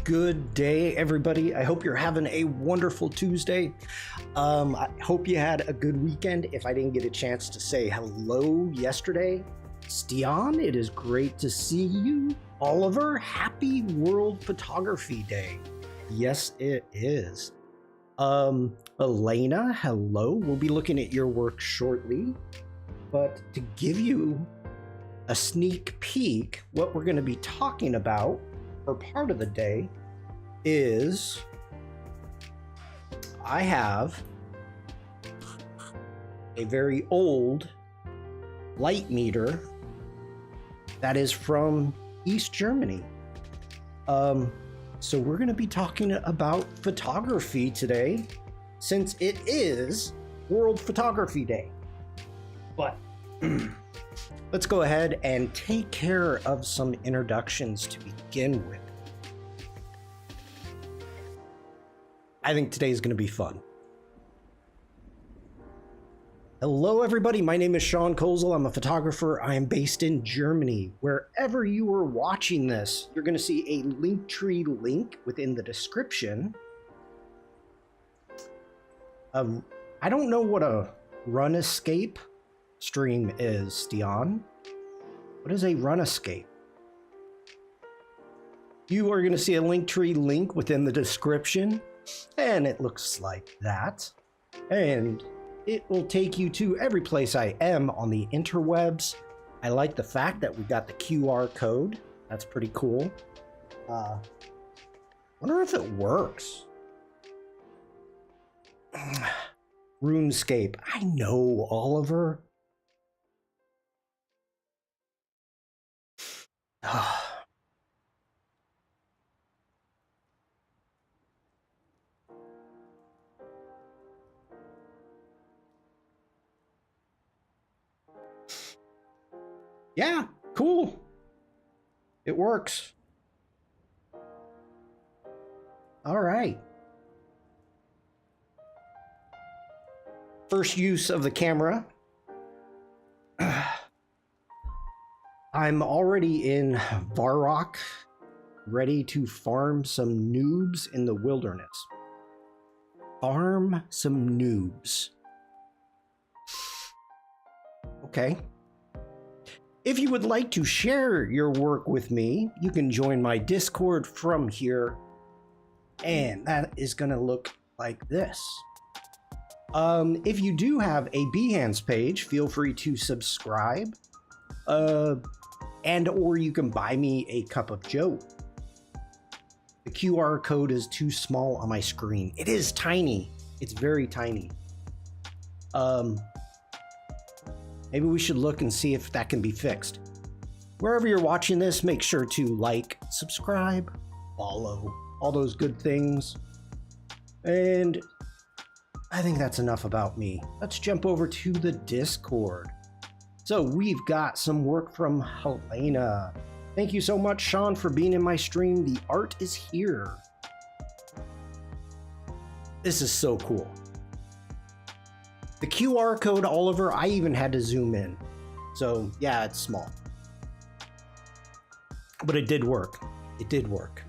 Good day, everybody. I hope you're having a wonderful Tuesday. I hope you had a good weekend. If I didn't get a chance to say hello yesterday, Stian, it is great to see you. Oliver, happy World Photography Day. Yes, it is. Elena, hello. We'll be looking at your work shortly. But to give you a sneak peek, what we're going to be talking about for part of the day is I have a very old light meter that is from East Germany. So we're going to be talking about photography today since it is World Photography Day. But let's go ahead and take care of some introductions to begin with. I think today is going to be fun. Hello, everybody. My name is Shawn. I'm a photographer. I am based in Germany. Wherever you are watching this, you're going to see a Linktree link within the description. I don't know what a run escape stream is, Stian. What is a run escape? You are going to see a Linktree link within the description, and it looks like that. And it will take you to every place I am on the interwebs. I like the fact that we got the QR code. That's pretty cool. Wonder if it works. RuneScape. I know, Oliver. Yeah, cool. It works. All right. First use of the camera. I'm already in Varrock, ready to farm some noobs in the wilderness. Farm some noobs. Okay. If you would like to share your work with me, you can join my Discord from here. And that is going to look like this. If you do have a Behance page, feel free to subscribe. And or you can buy me a cup of joe. The QR code is too small on my screen. It is tiny. It's very tiny. Maybe we should look and see if that can be fixed. Wherever you're watching this, make sure to like, subscribe, follow, all those good things. And I think that's enough about me. Let's jump over to the Discord. So we've got some work from Helena. Thank you so much, Shawn, for being in my stream. The art is here. This is so cool. The QR code, Oliver, I even had to zoom in. So yeah, it's small. But it did work. It did work.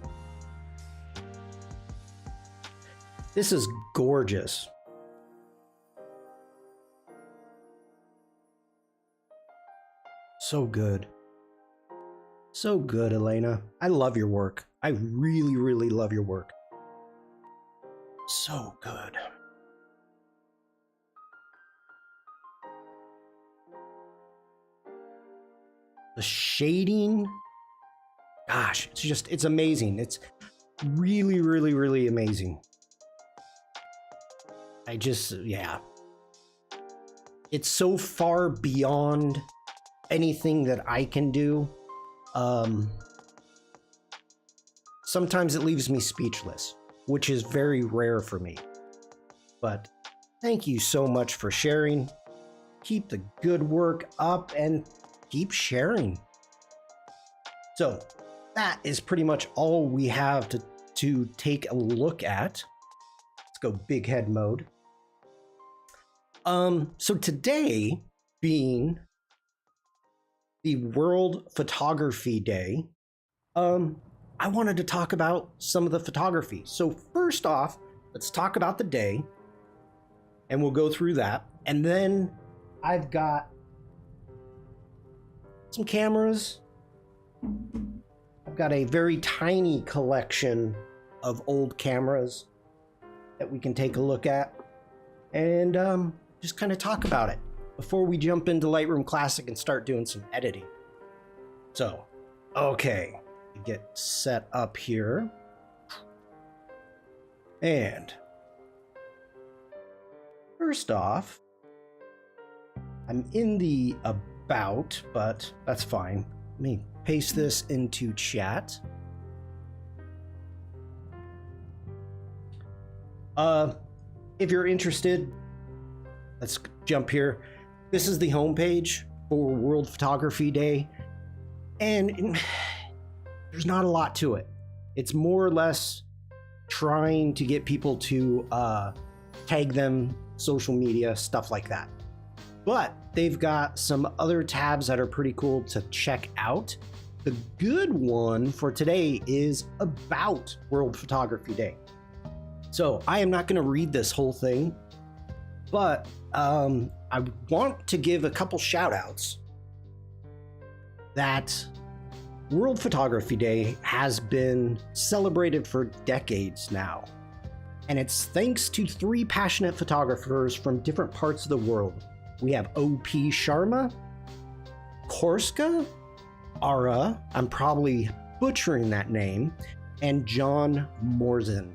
This is gorgeous. So good. So good, Elena. I love your work. I really, really love your work. So good. The shading, gosh, it's amazing. It's really, really, really amazing. Yeah. It's so far beyond anything that I can do. Sometimes it leaves me speechless, which is very rare for me. But thank you so much for sharing. Keep the good work up and keep sharing. So that is pretty much all we have to take a look at. Let's go big head mode. So today being the World Photography Day, I wanted to talk about some of the photography. So first off, let's talk about the day, and we'll go through that. And then I've got some cameras. I've got a very tiny collection of old cameras that we can take a look at and just kind of talk about it before we jump into Lightroom Classic and start doing some editing. So, okay, get set up here. And first off, I'm in the about, but that's fine. Let me paste this into chat. If you're interested, let's jump here. This is the homepage for World Photography Day, and there's not a lot to it. It's more or less trying to get people to tag them, social media, stuff like that. But they've got some other tabs that are pretty cool to check out. The good one for today is about World Photography Day. So I am not going to read this whole thing, but I want to give a couple shout outs that World Photography Day has been celebrated for decades now. And it's thanks to 3 passionate photographers from different parts of the world. We have O.P. Sharma, Korska, Ara, I'm probably butchering that name, and John Morzan.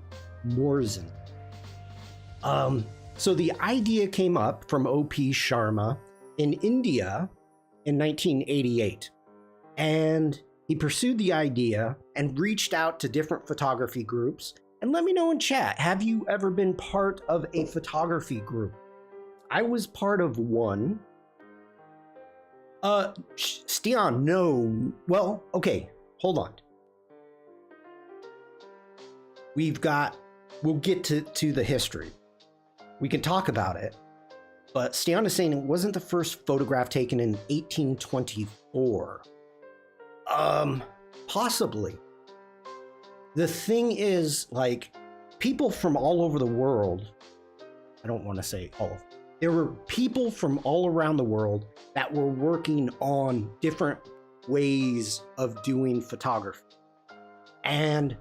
So the idea came up from O.P. Sharma in India in 1988. And he pursued the idea and reached out to different photography groups. And let me know in chat, have you ever been part of a photography group? I was part of one. Stian, no. Well, okay, hold on. We'll get to the history. We can talk about it. But Stian is saying it wasn't the first photograph taken in 1824. Possibly. The thing is, like, people from all over the world, I don't want to say all, there were people from all around the world that were working on different ways of doing photography. And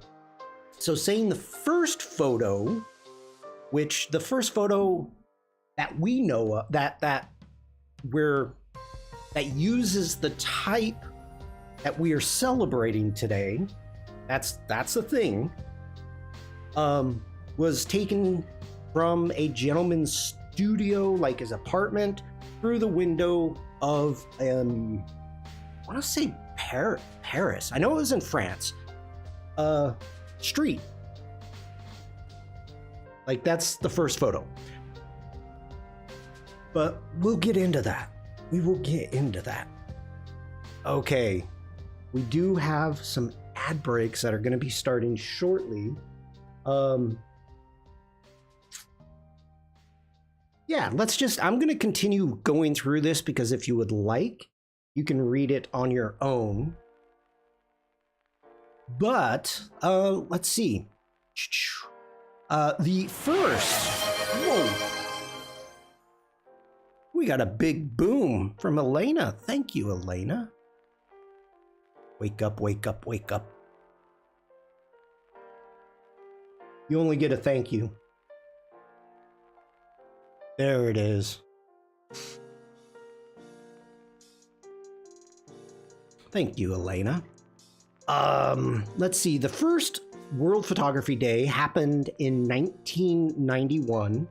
so saying the first photo, which the first photo that we know of, that uses the type that we are celebrating today, that's the thing, was taken from a gentleman's studio, like his apartment, through the window of, I want to say Paris. I know it was in France. Street. Like, that's the first photo. But we'll get into that. We will get into that. Okay. We do have some ad breaks that are going to be starting shortly. Yeah, I'm going to continue going through this because if you would like, you can read it on your own. But, let's see. The first, whoa. We got a big boom from Elena. Thank you, Elena. Wake up, wake up, wake up. You only get a thank you. There it is. Thank you, Elena. Let's see. The first World Photography Day happened in 1991.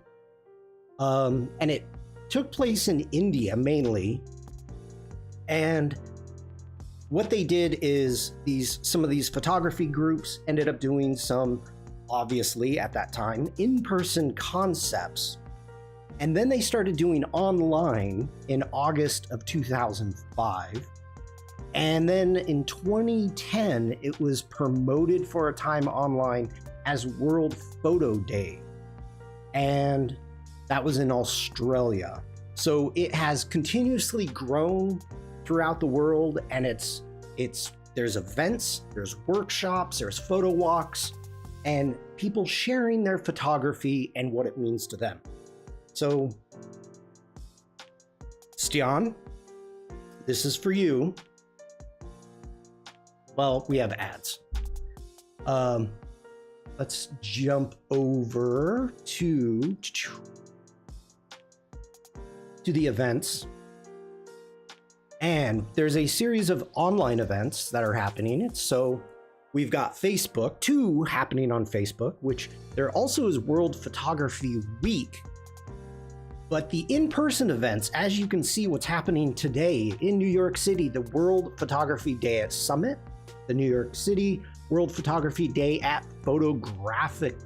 And it took place in India mainly. And what they did is some of these photography groups ended up doing some, obviously at that time, in-person concepts. And then they started doing online in August of 2005. And then in 2010, it was promoted for a time online as World Photo Day. And that was in Australia. So it has continuously grown throughout the world, and it's there's events, there's workshops, there's photo walks, and people sharing their photography and what it means to them. So, Stian, this is for you. Well, we have ads. Let's jump over to the events. And there's a series of online events that are happening. So we've got Facebook, 2 happening on Facebook, which there also is World Photography Week. But the in-person events, as you can see what's happening today in New York City, the World Photography Day at Summit, the New York City World Photography Day at Photographica,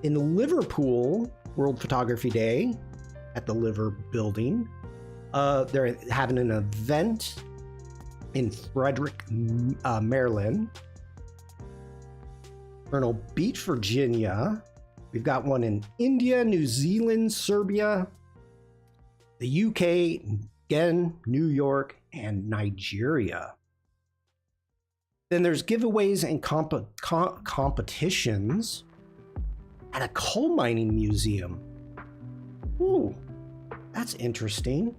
in the Liverpool World Photography Day at the Liver Building. They're having an event in Frederick, Maryland. Myrtle Beach, Virginia. We've got one in India, New Zealand, Serbia, the UK, again, New York, and Nigeria. Then there's giveaways and competitions at a coal mining museum. Ooh, that's interesting.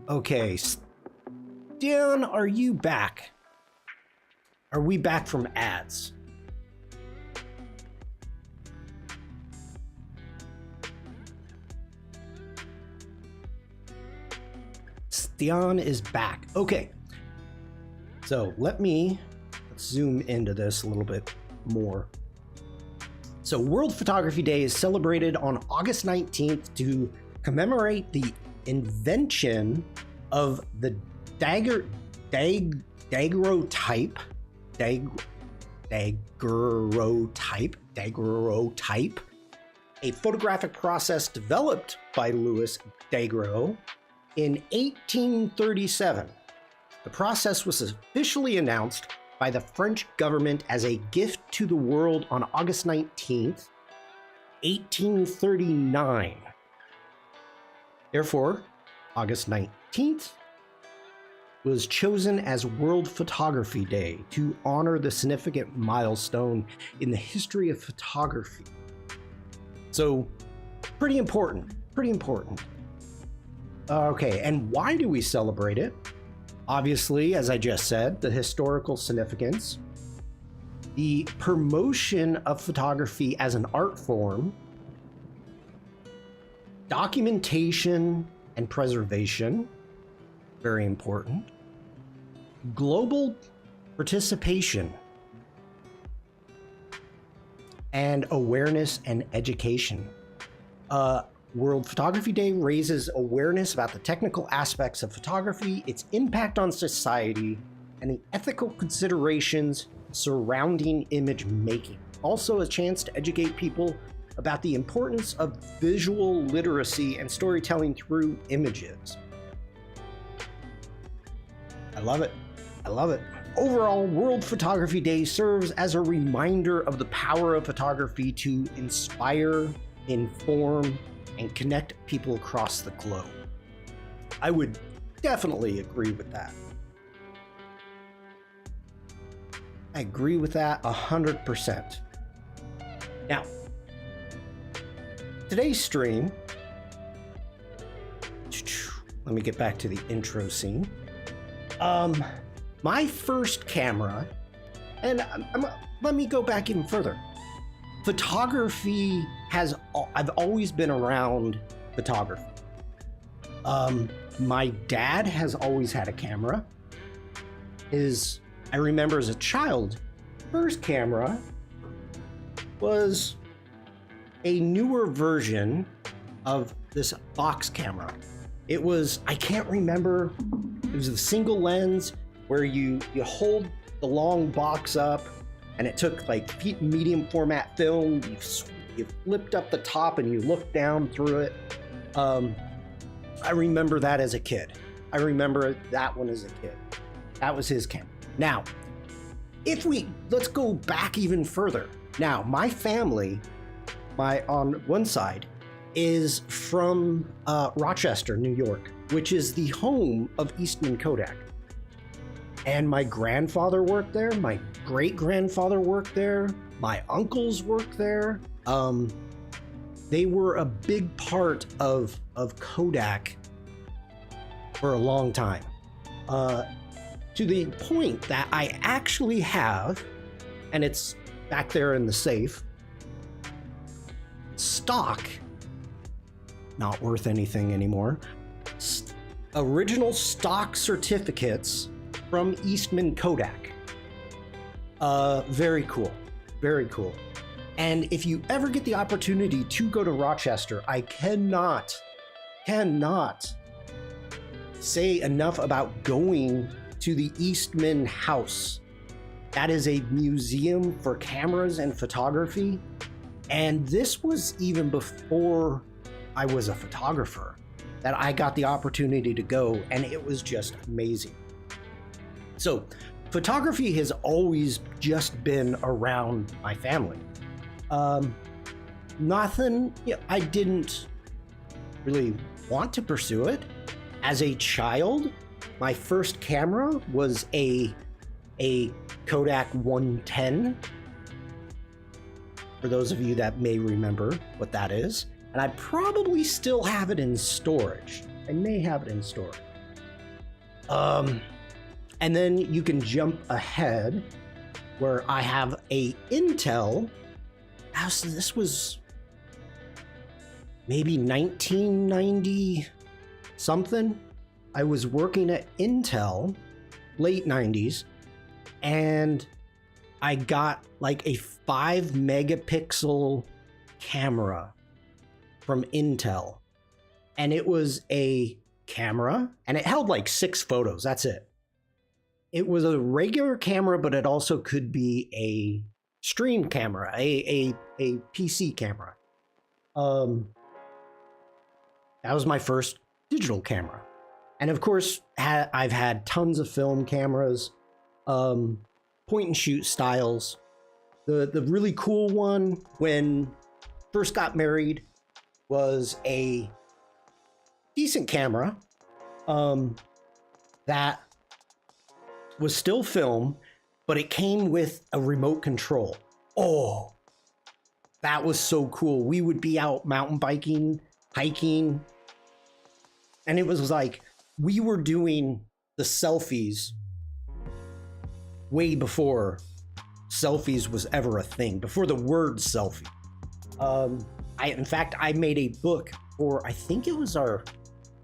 Okay, Dan, are you back? Are we back from ads? Stian is back. Okay, so let's zoom into this a little bit more. So World Photography Day is celebrated on August 19th to commemorate the invention of the daguerreotype, a photographic process developed by Louis Daguerreau in 1837. The process was officially announced by the French government as a gift to the world on August 19th, 1839. Therefore, August 19th was chosen as World Photography Day to honor the significant milestone in the history of photography. So, pretty important. Okay, and why do we celebrate it? Obviously, as I just said, the historical significance, the promotion of photography as an art form, documentation and preservation, very important, global participation, and awareness and education. World Photography Day raises awareness about the technical aspects of photography, its impact on society, and the ethical considerations surrounding image making. Also a chance to educate people about the importance of visual literacy and storytelling through images. I love it. Overall, World Photography Day serves as a reminder of the power of photography to inspire, inform, and connect people across the globe. I would definitely agree with that. I agree with that 100%. Now, today's stream, let me get back to the intro scene. My first camera, and let me go back even further. Photography I've always been around photography. My dad has always had a camera. I remember as a child, first camera was a newer version of this box camera. It was, I can't remember, it was a single lens where you hold the long box up and it took like medium format film. You flipped up the top and you looked down through it. I remember that as a kid. I remember that one as a kid. That was his camera. Now, let's go back even further. Now, my family, on one side, is from Rochester, New York, which is the home of Eastman Kodak. And my grandfather worked there, my great-grandfather worked there, my uncles worked there. They were a big part of Kodak for a long time. To the point that I actually have, and it's back there in the safe, stock, not worth anything anymore, original stock certificates from Eastman Kodak. Very cool, very cool. And if you ever get the opportunity to go to Rochester, I cannot say enough about going to the Eastman House. That is a museum for cameras and photography. And this was even before I was a photographer that I got the opportunity to go, and it was just amazing. So photography has always just been around my family. I didn't really want to pursue it. As a child, my first camera was a Kodak 110. For those of you that may remember what that is. And I probably still have it in storage. I may have it in storage. And then you can jump ahead where I have a Intel. So this was maybe 1990 something. I was working at Intel, late 90s, and I got like a 5 megapixel camera from Intel. And it was a camera, and it held like 6 photos. That's it. It was a regular camera, but it also could be a stream camera, a PC camera. That was my first digital camera. And of course, I've had tons of film cameras, point and shoot styles. The really cool one when first got married was a decent camera that was still film, but it came with a remote control. Oh, that was so cool. We would be out mountain biking, hiking, and it was like we were doing the selfies way before selfies was ever a thing, before the word selfie. In fact, I made a book for, I think it was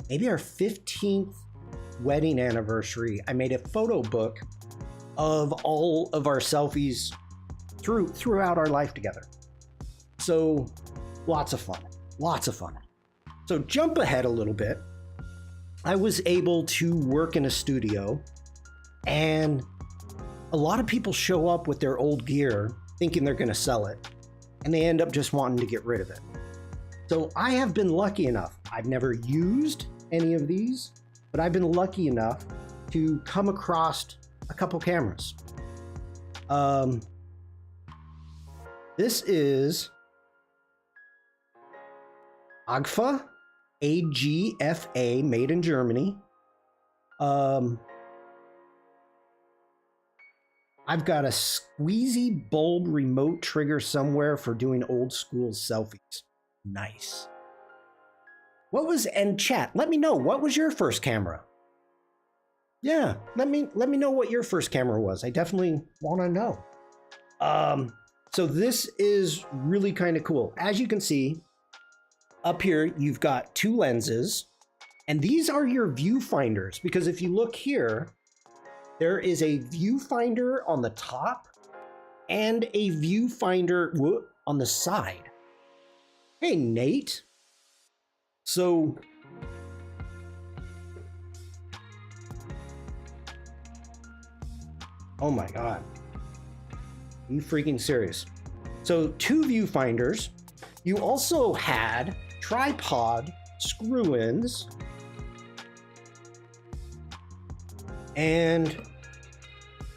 maybe our 15th wedding anniversary. I made a photo book of all of our selfies throughout our life together. So lots of fun. So jump ahead a little bit. I was able to work in a studio, and a lot of people show up with their old gear thinking they're going to sell it, and they end up just wanting to get rid of it. So I have been lucky enough. I've never used any of these, but I've been lucky enough to come across a couple cameras. This is AGFA, AGFA, made in Germany. I've got a squeezy bulb remote trigger somewhere for doing old school selfies. Nice. And chat, let me know, what was your first camera? Yeah, let me know what your first camera was. I definitely want to know. So this is really kind of cool. As you can see, up here, you've got 2 lenses, and these are your viewfinders, because if you look here, there is a viewfinder on the top and a viewfinder on the side. Hey, Nate. So oh my God. Are you freaking serious? So 2 viewfinders. You also had tripod screw-ins. And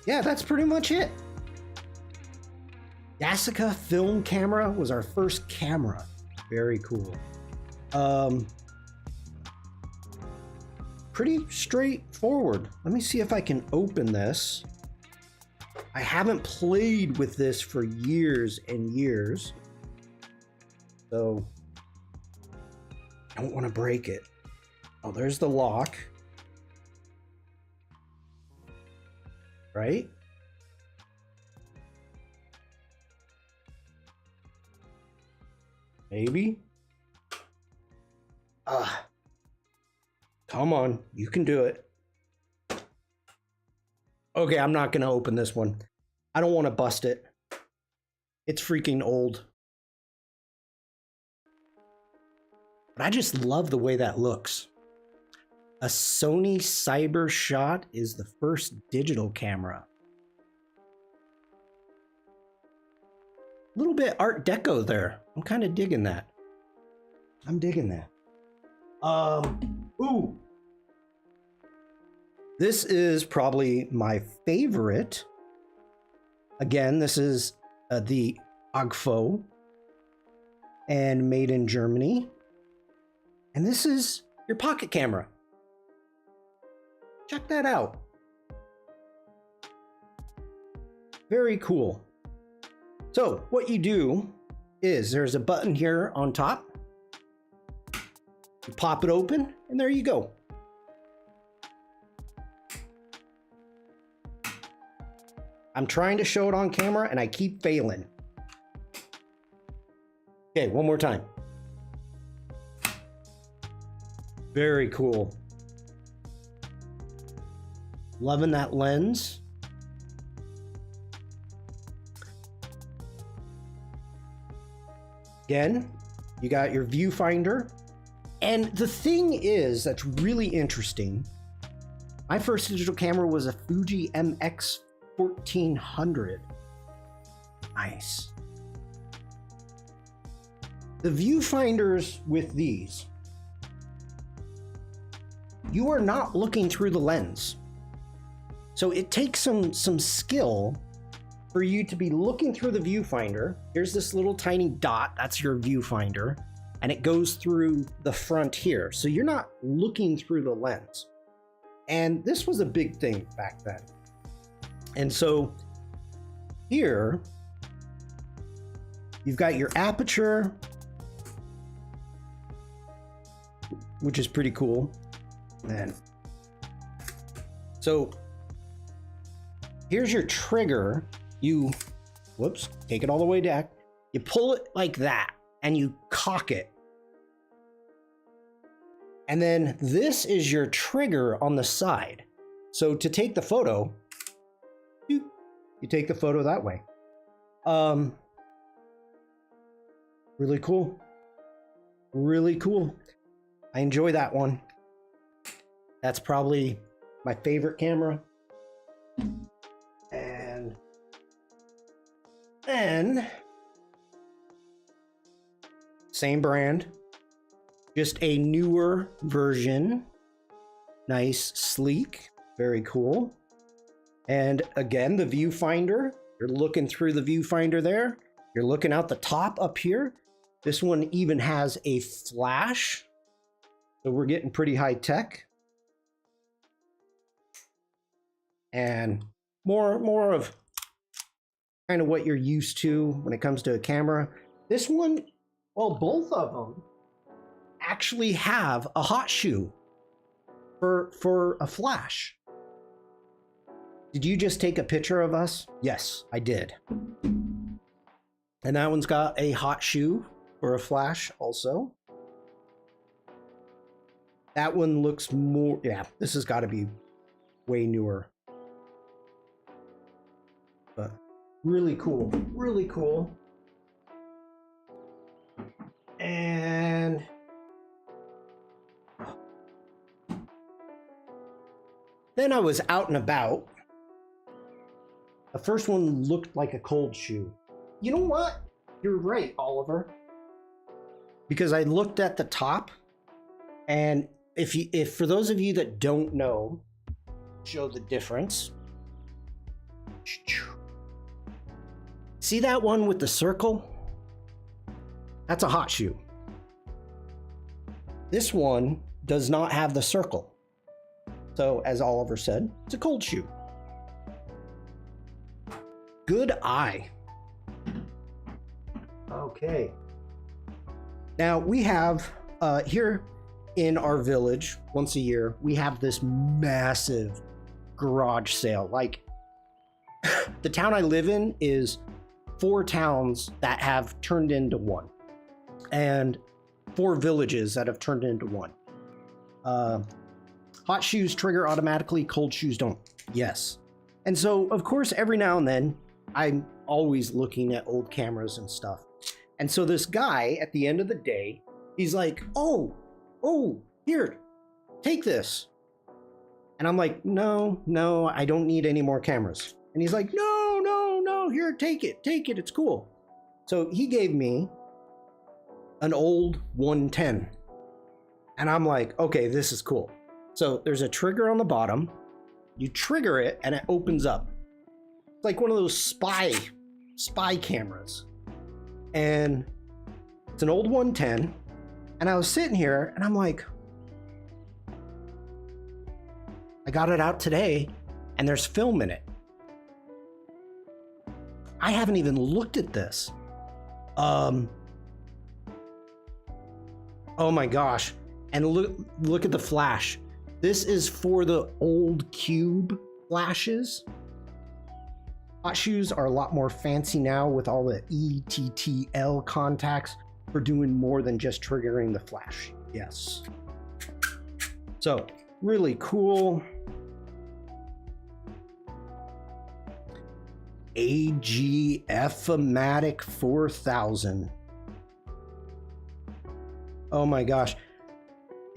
yeah, that's pretty much it. Yasica film camera was our first camera. Very cool. Pretty straightforward. Let me see if I can open this. I haven't played with this for years and years, so I don't want to break it. Oh, there's the lock. Right? Maybe? Come on, you can do it. Okay, I'm not gonna open this one. I don't want to bust it. It's freaking old. But I just love the way that looks. A Sony Cyber Shot is the first digital camera. A little bit Art Deco there. I'm kind of digging that. I'm digging that. Ooh. This is probably my favorite. Again, this is the Agfo and made in Germany. And this is your pocket camera. Check that out. Very cool. So what you do is there's a button here on top. You pop it open and there you go. I'm trying to show it on camera and I keep failing. Okay, one more time. Very cool. Loving that lens. Again, you got your viewfinder. And the thing is that's really interesting. My first digital camera was a Fuji MX 1400. Nice. The viewfinders with these, you are not looking through the lens. So it takes some skill for you to be looking through the viewfinder. Here's this little tiny dot, that's your viewfinder, and it goes through the front here. So you're not looking through the lens. And this was a big thing back then. And so here, you've got your aperture, which is pretty cool. And so here's your trigger. You, whoops, take it all the way back. You pull it like that and you cock it. And then this is your trigger on the side. So to take the photo, you take the photo that way. Really cool. Really cool. I enjoy that one. That's probably my favorite camera. And then, same brand, just a newer version. Nice, sleek, very cool. And again, the viewfinder, you're looking through the viewfinder there. You're looking out the top up here. This one even has a flash. So we're getting pretty high tech. And more of kind of what you're used to when it comes to a camera. This one, well, both of them actually have a hot shoe for a flash. Did you just take a picture of us? Yes, I did. And that one's got a hot shoe for a flash also. That one looks more, yeah, this has got to be way newer. But really cool, really cool. And then I was out and about. The first one looked like a cold shoe. You know what? You're right, Oliver. Because I looked at the top, and if for those of you that don't know, show the difference. See that one with the circle? That's a hot shoe. This one does not have the circle. So as Oliver said, it's a cold shoe. Good eye. Okay. Now we have here in our village, once a year, we have this massive garage sale. Like the town I live in is 4 towns that have turned into one, and 4 villages that have turned into one. Hot shoes trigger automatically, cold shoes don't. Yes. And so, of course, every now and then, I'm always looking at old cameras and stuff. And so this guy, at the end of the day, he's like, oh, here, take this. And I'm like, no, I don't need any more cameras. And he's like, no, here, take it, it's cool. So he gave me an old 110. And I'm like, okay, this is cool. So there's a trigger on the bottom. You trigger it and it opens up. It's like one of those spy cameras. And it's an old 110. And I was sitting here and I'm like, I got it out today and there's film in it. I haven't even looked at this. Oh my gosh. And look at the flash. This is for the old cube flashes. Hot shoes are a lot more fancy now with all the ETTL contacts for doing more than just triggering the flash. Yes. So, really cool. AGF-O-Matic 4000. Oh my gosh.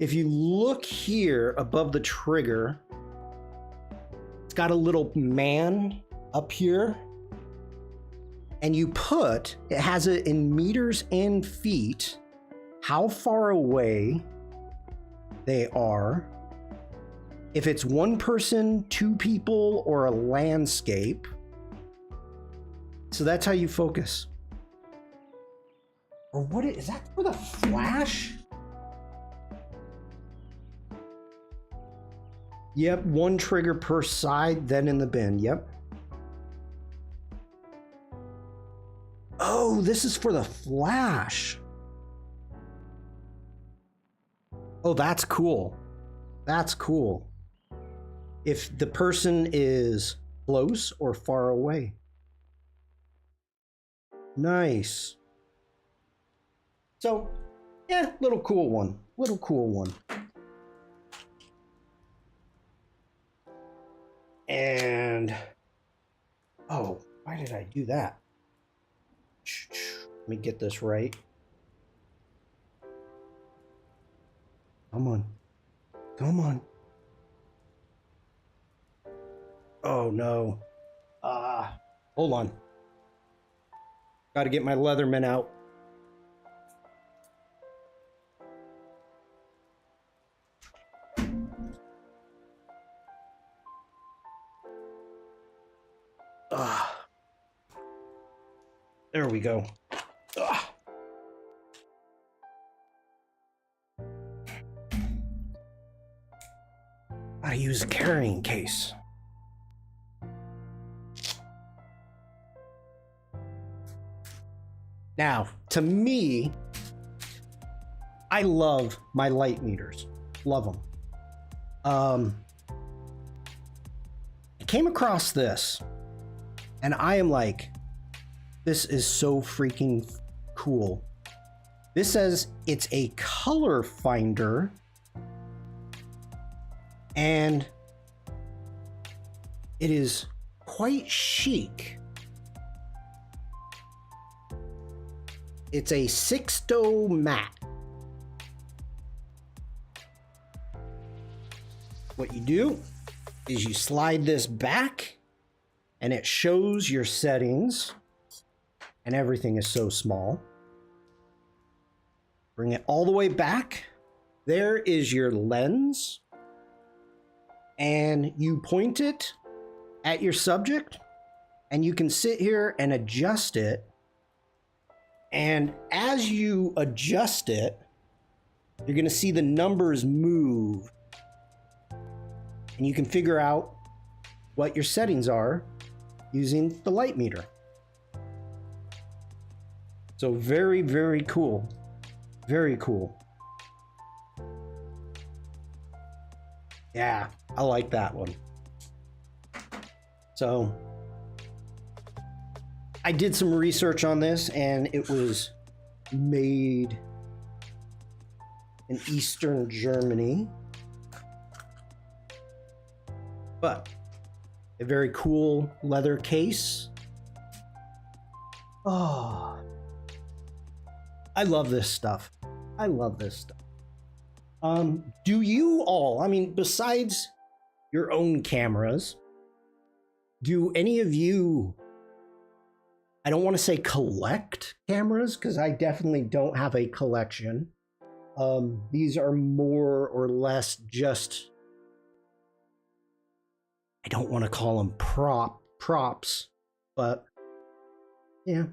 If you look here above the trigger, it's got a little man up here. And it has it in meters and feet, how far away they are. If it's 1 person, 2 people, or a landscape. So that's how you focus. Or what is that for the flash? Yep, 1 trigger per side, then in the bin. Yep. Oh, this is for the flash. Oh, that's cool. That's cool. If the person is close or far away. Nice. So, yeah, little cool one. And, oh, why did I do that? Let me get this right. Come on. Oh no. Hold on. Got to get my Leatherman out. There we go. I use a carrying case. Now, to me, I love my light meters. Love them. I came across this, and I am like, this is so freaking cool. This says it's a color finder, and it is quite chic. It's a 6-doe matte. What you do is you slide this back and it shows your settings, and everything is so small. Bring it all the way back. There is your lens, and you point it at your subject, and you can sit here and adjust it. And as you adjust it, you're going to see the numbers move. And you can figure out what your settings are using the light meter. So very, very cool. Very cool. Yeah, I like that one. So I did some research on this, and it was made in Eastern Germany. But a very cool leather case. Oh, I love this stuff. I love this stuff. Do you all, I mean, besides your own cameras, do any of you, I don't want to say collect cameras, because I definitely don't have a collection. These are more or less just, I don't want to call them props, but yeah.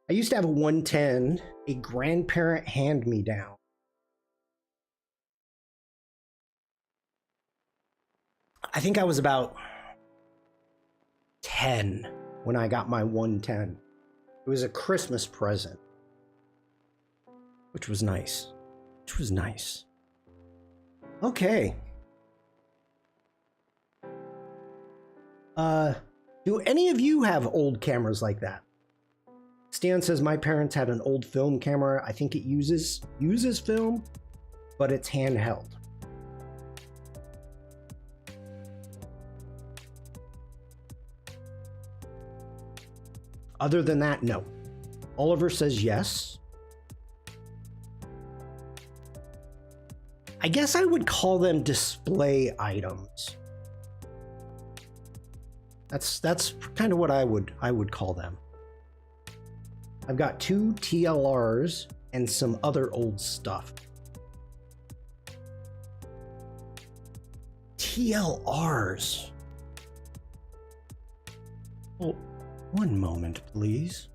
I used to have a 110, a grandparent hand-me-down. I think I was about 10 when I got my 110. It was a Christmas present, which was nice. Okay. Do any of you have old cameras like that? Stan says my parents had an old film camera. I think it uses film, but it's handheld. Other than that, no. Oliver says yes. I guess I would call them display items. That's kind of what I would call them. I've got 2 TLRs and some other old stuff. TLRs. Oh, one moment, please.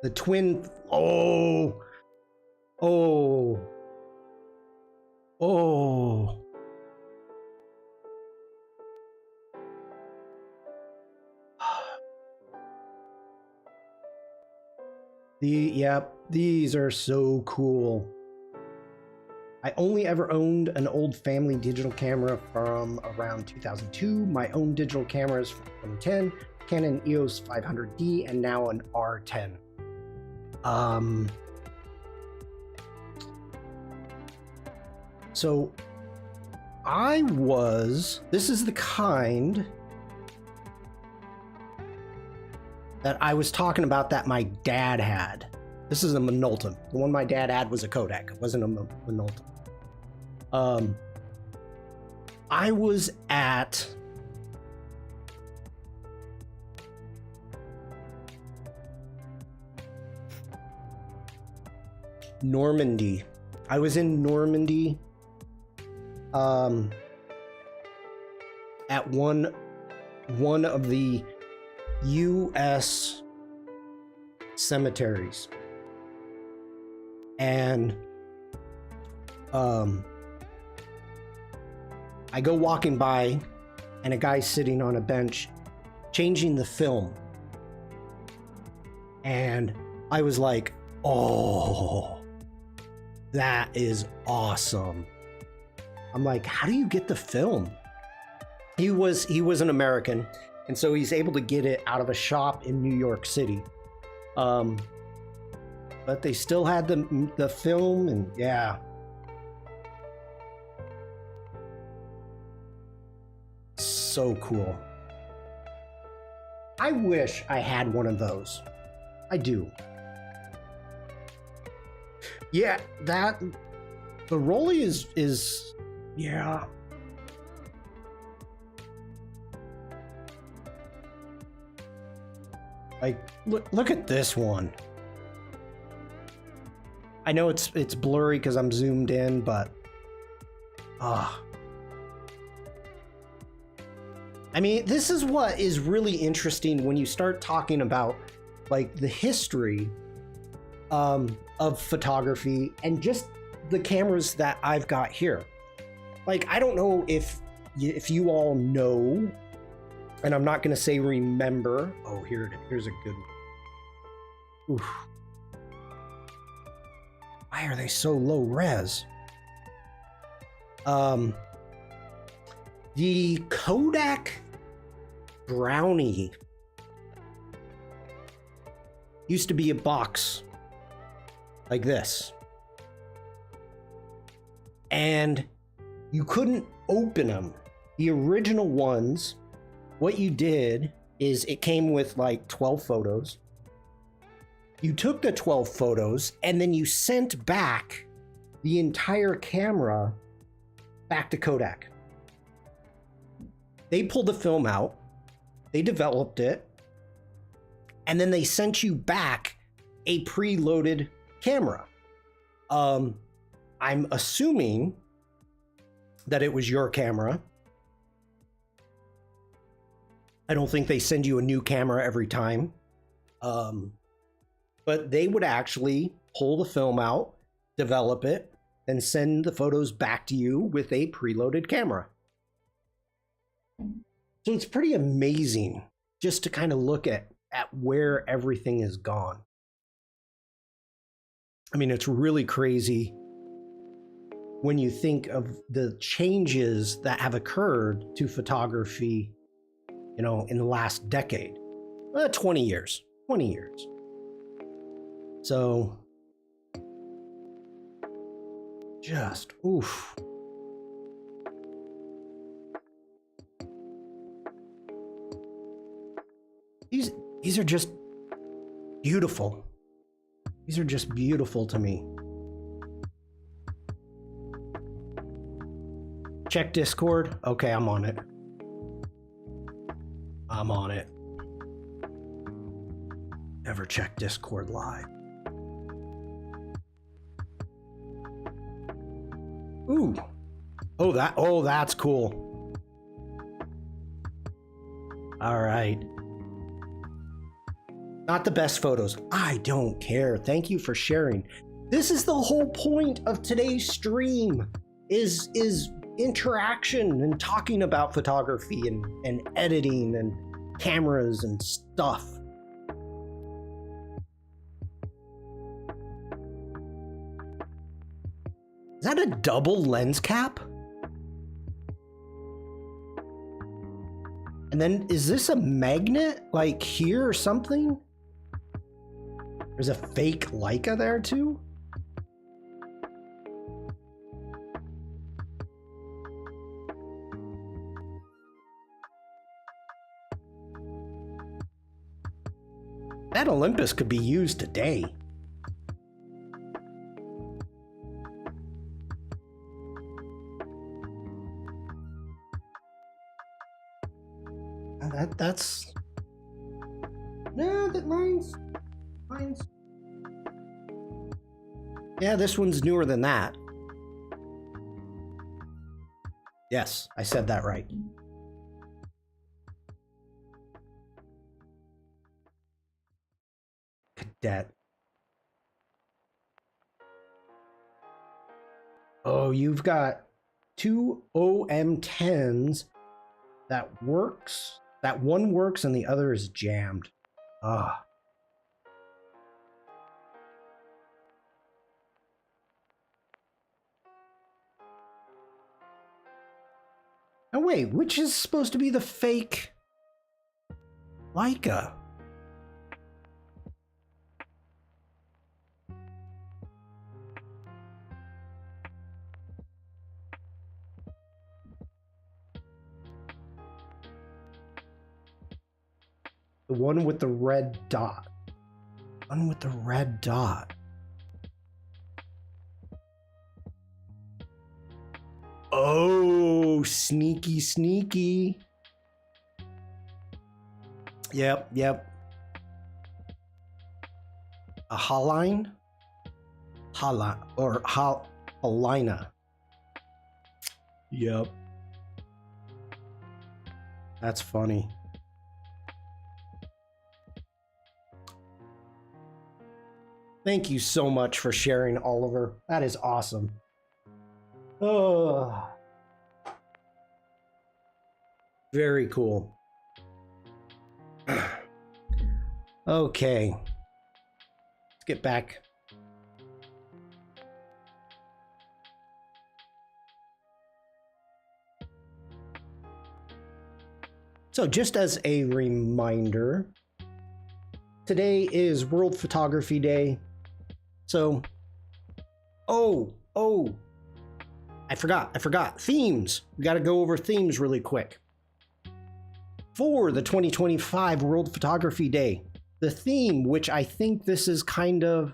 The twin. Oh. These are so cool. I only ever owned an old family digital camera from around 2002. My own digital cameras from 2010, Canon EOS 500D, and now an R10. So this is the kind that I was talking about that my dad had. This is a Minolta. The one my dad had was a Kodak. It wasn't a Minolta. I was at Normandy. I was in Normandy at one of the U.S. cemeteries, and I go walking by, and a guy's sitting on a bench changing the film, and I was like, oh, that is awesome. I'm like, how do you get the film? He was an American, and so he's able to get it out of a shop in New York City. But they still had the film, and yeah. So cool. I wish I had one of those. I do. Yeah, the Rolly is yeah. Like, look at this one. I know it's blurry because I'm zoomed in, but I mean, this is what is really interesting when you start talking about like the history of photography and just the cameras that I've got here. Like, I don't know if you all know, and I'm not going to say remember. Oh, here's a good one. Oof. Why are they so low res? The Kodak Brownie used to be a box like this, and you couldn't open them. The original ones, what you did is it came with like 12 photos. You took the 12 photos and then you sent back the entire camera back to Kodak. They pulled the film out, they developed it, and then they sent you back a preloaded camera. I'm assuming that it was your camera. I don't think they send you a new camera every time. But they would actually pull the film out, develop it, and send the photos back to you with a preloaded camera. So it's pretty amazing just to kind of look at where everything is gone. I mean, it's really crazy when you think of the changes that have occurred to photography, you know, in the last decade. 20 years. So, just, oof. These are just beautiful. These are just beautiful to me. Check Discord. Okay, I'm on it. Never check Discord live. Ooh. Oh, that's cool. All right. Not the best photos. I don't care. Thank you for sharing. This is the whole point of today's stream is interaction and talking about photography and editing and cameras and stuff. Is that a double lens cap? And then is this a magnet like here or something? There's a fake Leica there too? That Olympus could be used today. That's no, that mine's. Yeah, this one's newer than that. Yes, I said that right. Cadet. Oh, you've got two OM10s that works. That one works and the other is jammed. Ah. Oh wait, which is supposed to be the fake Leica? The one with the red dot. One with the red dot. Oh, sneaky. Yep. A Halina? Halina. Yep. That's funny. Thank you so much for sharing, Oliver. That is awesome. Oh, very cool. Okay, let's get back. So just as a reminder, today is World Photography Day. So, I forgot. Themes. We got to go over themes really quick. For the 2025 World Photography Day, the theme, which I think this is kind of,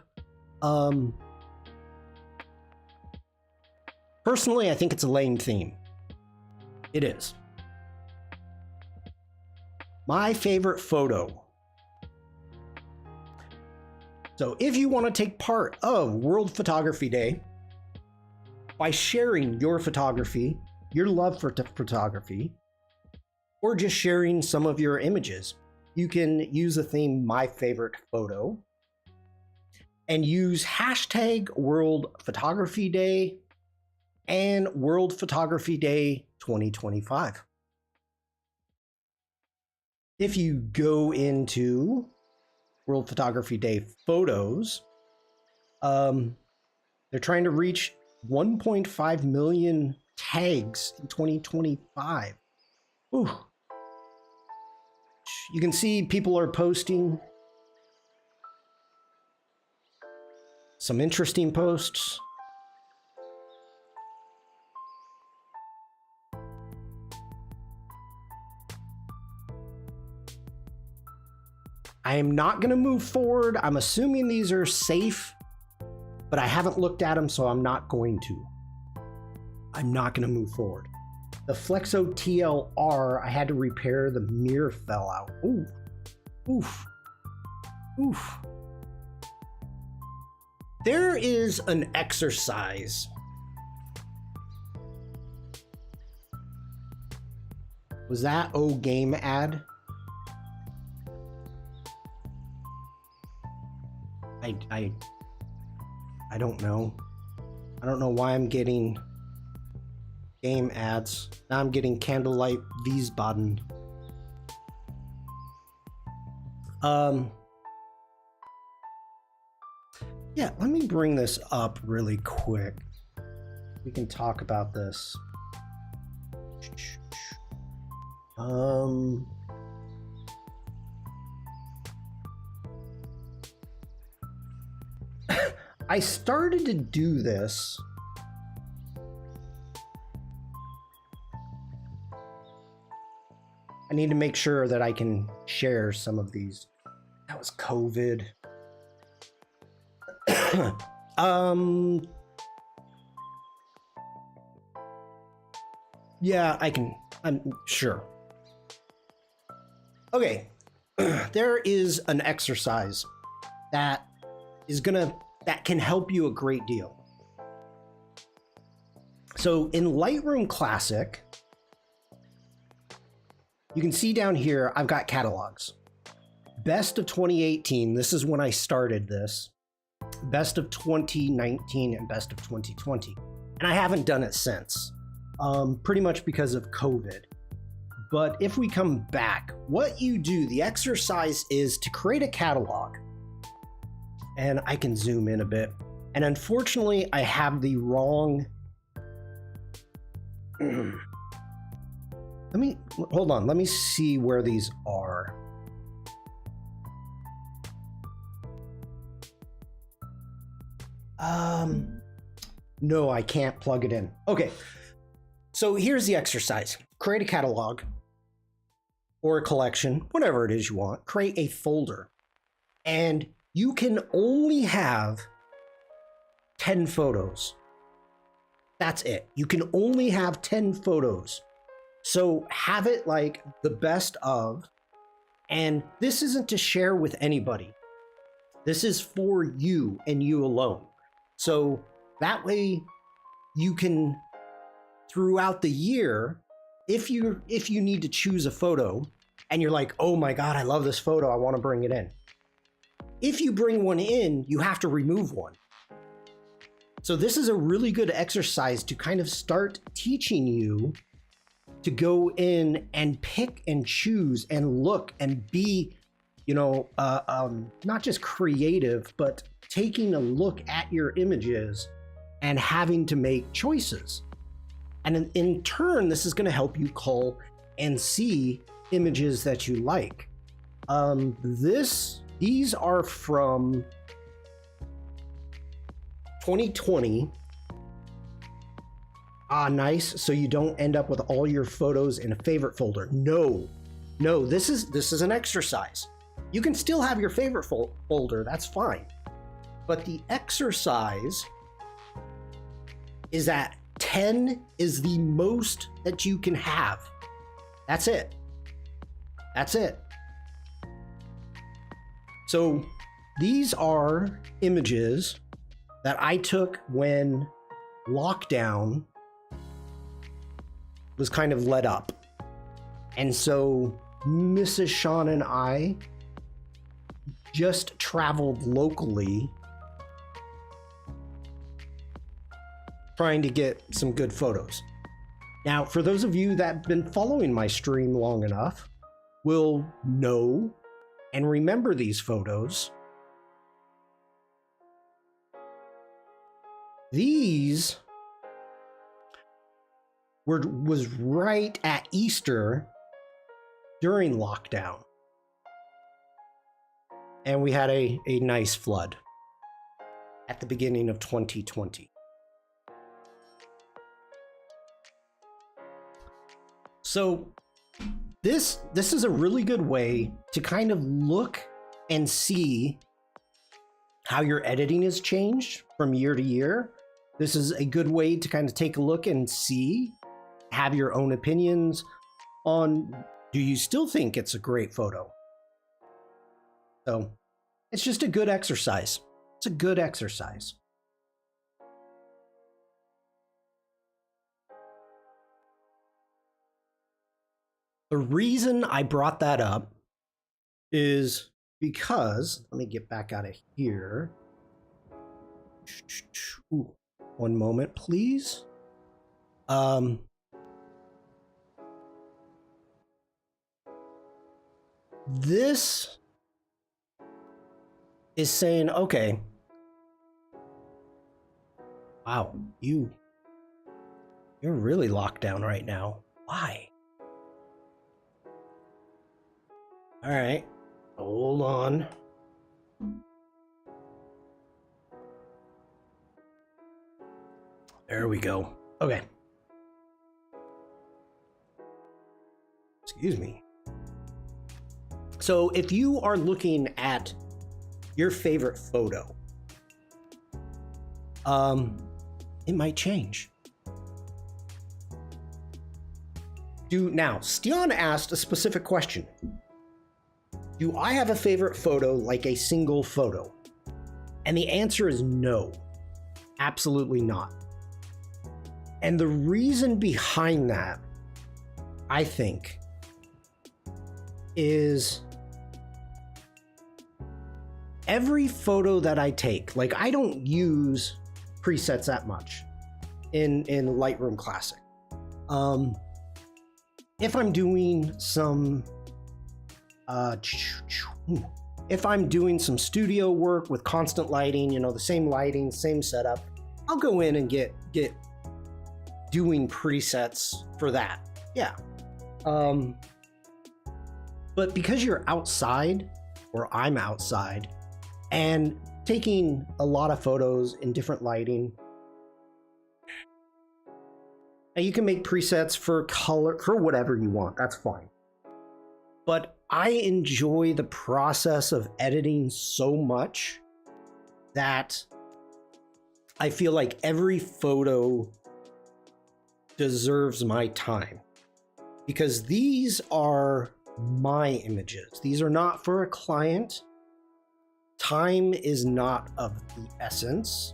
personally, I think it's a lame theme. It is. My favorite photo. So if you want to take part of World Photography Day by sharing your photography, your love for photography, or just sharing some of your images, you can use the theme My Favorite Photo and use hashtag World Photography Day and World Photography Day 2025. If you go into World Photography Day photos, they're trying to reach 1.5 million tags in 2025. Ooh. You can see people are posting some interesting posts. I am not going to move forward. I'm assuming these are safe, but I haven't looked at them, so I'm not going to. I'm not going to move forward. The Flexo TLR, I had to repair. The mirror fell out. Ooh. Oof. Oof. There is an exercise. Was that game ad? I don't know. I don't know why I'm getting game ads. Now I'm getting Candlelight Wiesbaden. Yeah, let me bring this up really quick. We can talk about this. I started to do this. I need to make sure that I can share some of these. That was COVID. Yeah, I can. I'm sure. Okay. There is an exercise that can help you a great deal. So in Lightroom Classic, you can see down here, I've got catalogs. Best of 2018, this is when I started this. Best of 2019 and best of 2020. And I haven't done it since, pretty much because of COVID. But if we come back, what you do, the exercise is to create a catalog. And I can zoom in a bit. And unfortunately, I have the wrong... Hold on, let me see where these are. No, I can't plug it in. Okay, so here's the exercise. Create a catalog or a collection, whatever it is you want. Create a folder. And you can only have 10 photos. That's it. You can only have 10 photos. So have it like the best of, and this isn't to share with anybody. This is for you and you alone. So that way you can, throughout the year, if you need to choose a photo and you're like, oh my God, I love this photo, I want to bring it in. If you bring one in, you have to remove one. So this is a really good exercise to kind of start teaching you to go in and pick and choose and look and be, not just creative, but taking a look at your images and having to make choices. And in turn, this is going to help you cull and see images that you like. These are from 2020. Ah, nice. So you don't end up with all your photos in a favorite folder. No, this is an exercise. You can still have your favorite folder, that's fine. But the exercise is that 10 is the most that you can have. That's it. That's it. So these are images that I took when lockdown was kind of let up. And so Mrs. Shawn and I just traveled locally trying to get some good photos. Now, for those of you that have been following my stream long enough, will know and remember these photos. These was right at Easter during lockdown. And we had a nice flood at the beginning of 2020. So this is a really good way to kind of look and see how your editing has changed from year to year. This is a good way to kind of take a look and see, have your own opinions on, do you still think it's a great photo? So it's just a good exercise. It's a good exercise. The reason I brought that up is because, let me get back out of here. Ooh, one moment, please. This is saying, okay, wow, you're really locked down right now. Why? All right, hold on. There we go. Okay. Excuse me. So if you are looking at your favorite photo, it might change. Now, Stian asked a specific question. Do I have a favorite photo, like a single photo? And the answer is no, absolutely not. And the reason behind that, I think, is every photo that I take, like I don't use presets that much in Lightroom Classic. If I'm doing some studio work with constant lighting, the same lighting, same setup, I'll go in and get doing presets for that. Yeah. But because you're outside, or I'm outside, and taking a lot of photos in different lighting, and you can make presets for color, for whatever you want, that's fine. But I enjoy the process of editing so much that I feel like every photo deserves my time, because these are my images. These are not for a client. Time is not of the essence.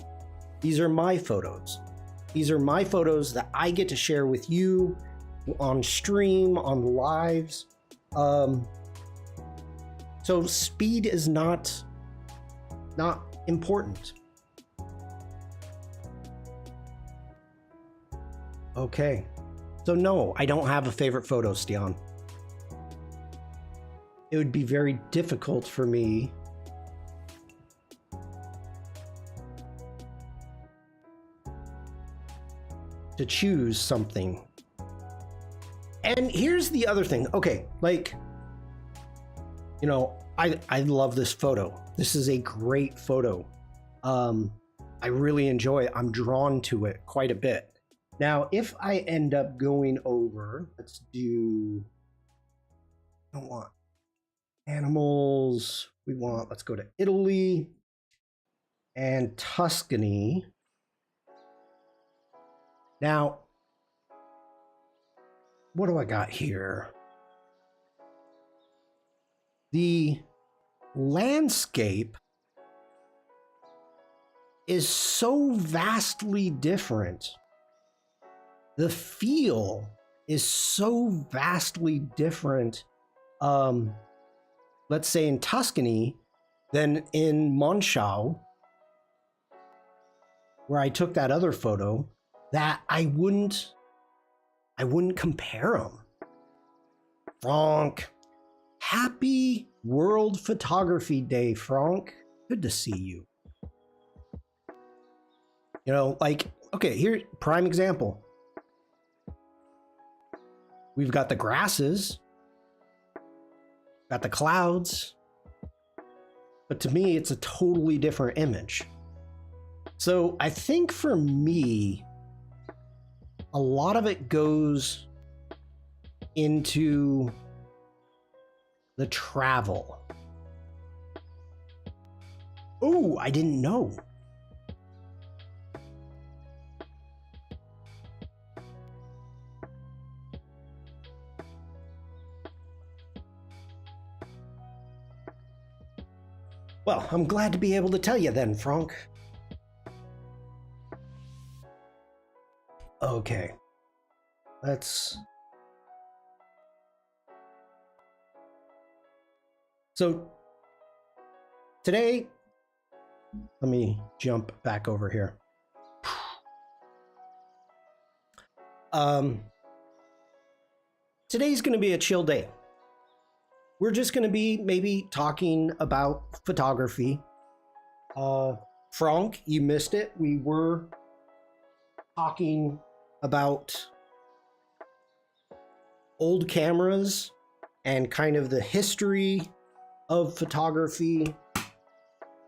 These are my photos. These are my photos that I get to share with you on stream, on lives. So speed is not important. Okay. So no, I don't have a favorite photo, Stian. It would be very difficult for me to choose something. And here's the other thing. Okay, like, you know, I love this photo. This is a great photo. I really enjoy it. I'm drawn to it quite a bit. Now, if I end up going over, let's do, I don't want animals. Let's go to Italy and Tuscany. Now, what do I got here? The landscape is so vastly different. The feel is so vastly different, let's say in Tuscany, than in Monschau, where I took that other photo, that I wouldn't compare them. Frank, happy World Photography Day, Frank. Good to see you. You know, like, okay, here, prime example. We've got the grasses, got the clouds, but to me, it's a totally different image. So I think for me, a lot of it goes into the travel. Oh, I didn't know. Well, I'm glad to be able to tell you then, Frank. Okay. So today, let me jump back over here. Today's going to be a chill day. We're just going to be maybe talking about photography. Frank, you missed it. We were talking about old cameras and kind of the history of photography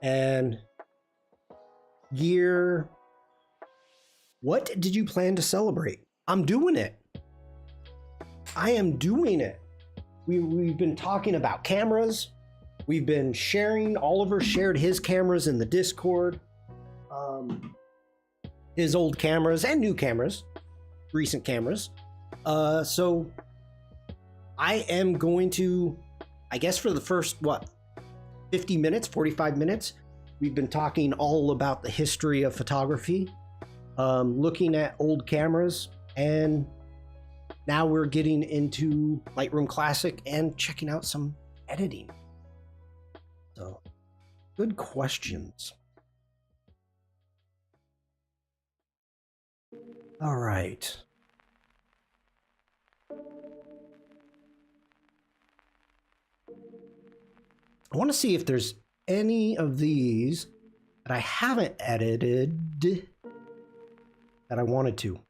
and gear. What did you plan to celebrate? I'm doing it. I am doing it. We've been talking about cameras. We've been sharing. Oliver shared his cameras in the Discord. His old cameras and new cameras, recent cameras. So I am going to, I guess for the first, 50 minutes, 45 minutes, we've been talking all about the history of photography, looking at old cameras, and now we're getting into Lightroom Classic and checking out some editing. So, good questions. All right. I want to see if there's any of these that I haven't edited that I wanted to.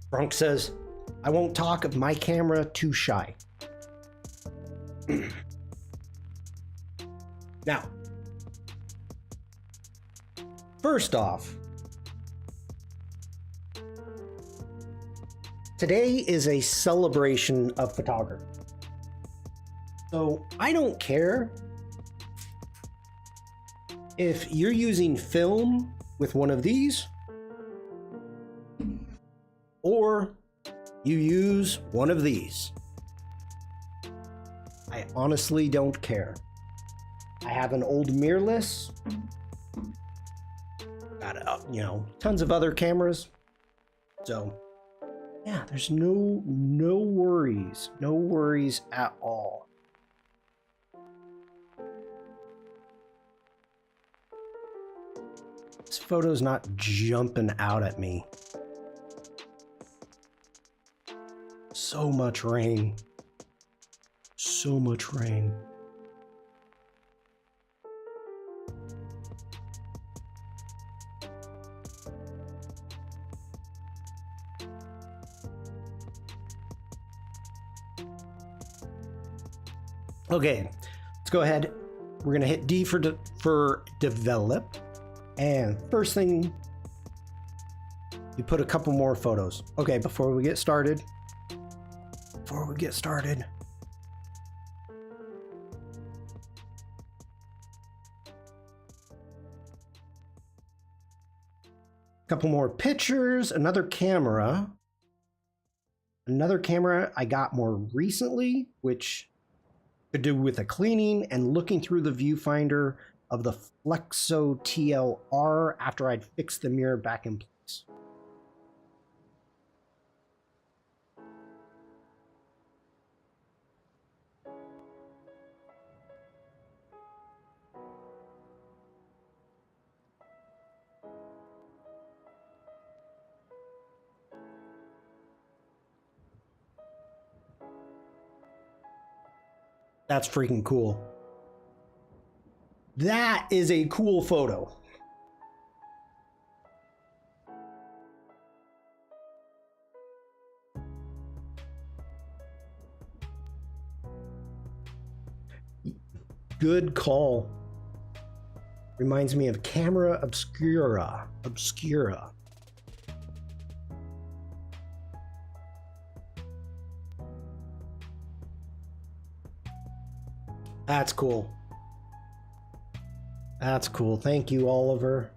Frank says, I won't talk of my camera, too shy. Now, first off, today is a celebration of photography. So I don't care If you're using film with one of these, or you use one of these, I honestly don't care. I have an old mirrorless, got tons of other cameras, so yeah, there's no worries at all. This photo's not jumping out at me. So much rain. So much rain. Okay, let's go ahead. We're gonna hit D for develop. And first thing, you put a couple more photos. Okay, before we get started, couple more pictures, another camera I got more recently, which could do with a cleaning and looking through the viewfinder of the Flexo TLR after I'd fixed the mirror back in place. That's freaking cool. That is a cool photo. Good call. Reminds me of Camera Obscura. That's cool. That's cool. Thank you, Oliver.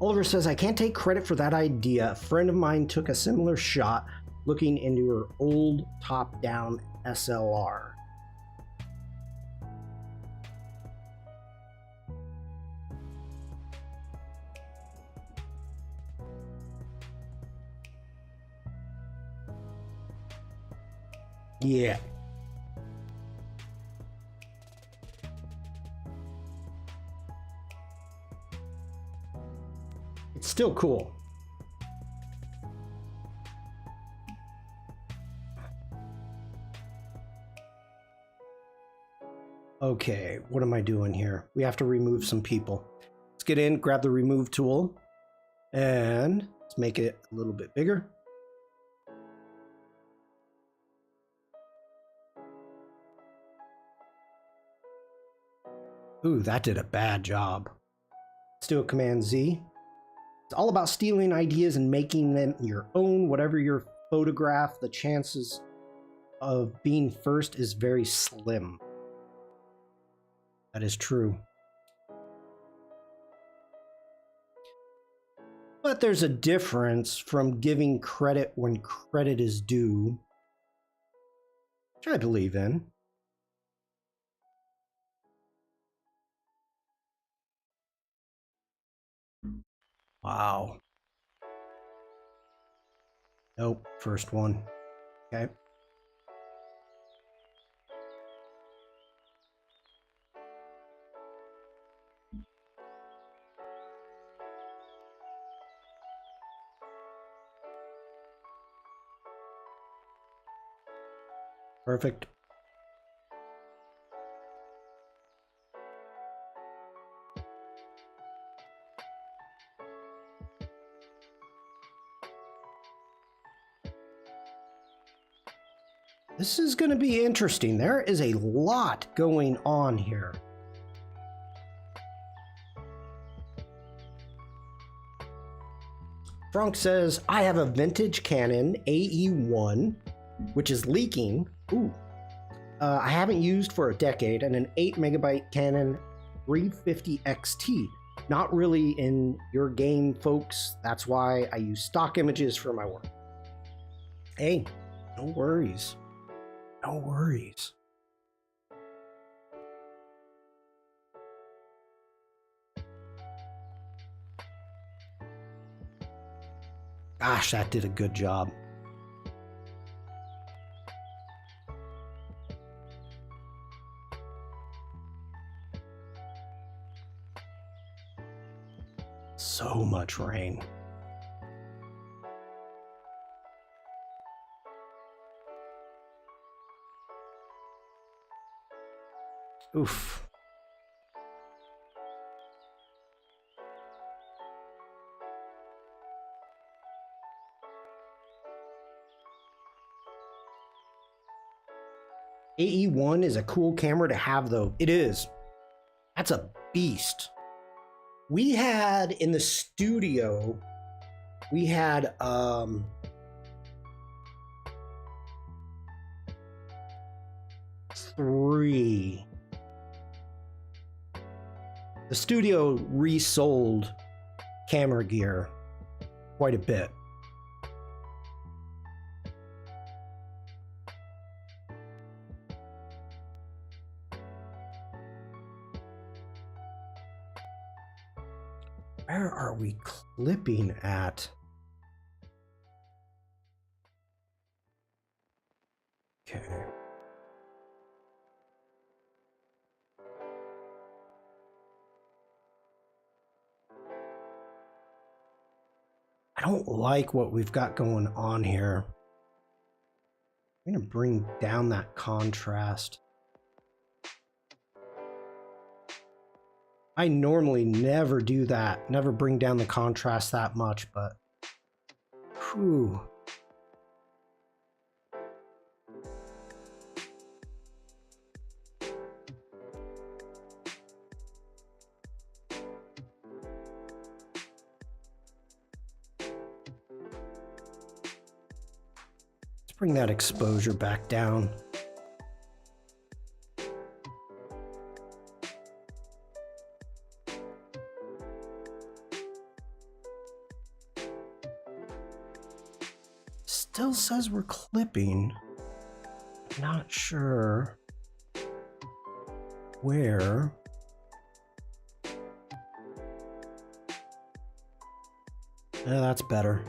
Oliver says, I can't take credit for that idea. A friend of mine took a similar shot looking into her old top-down SLR. Yeah. It's still cool. Okay, what am I doing here? We have to remove some people. Let's get in, grab the remove tool, and let's make it a little bit bigger. Ooh, that did a bad job. Let's do a Command Z. It's all about stealing ideas and making them your own. Whatever your photograph, the chances of being first is very slim. That is true. But there's a difference from giving credit when credit is due, which I believe in. Wow. Nope, first one. Okay. Perfect. This is going to be interesting. There is a lot going on here. Drunk says, I have a vintage Canon AE1, which is leaking. Ooh. I haven't used for a decade, and an 8 megabyte Canon 350 XT. Not really in your game, folks. That's why I use stock images for my work. Hey, no worries. No worries. Gosh, that did a good job. So much rain. Oof. AE1 is a cool camera to have, though. It is. That's a beast. We had in the studio, we had three. The studio resold camera gear quite a bit. Where are we clipping at? Okay. I don't like what we've got going on here. I'm going to bring down that contrast. I normally never do that, never bring down the contrast that much, but whew. Let's bring that exposure back down. Still says we're clipping. Not sure where. Yeah, that's better.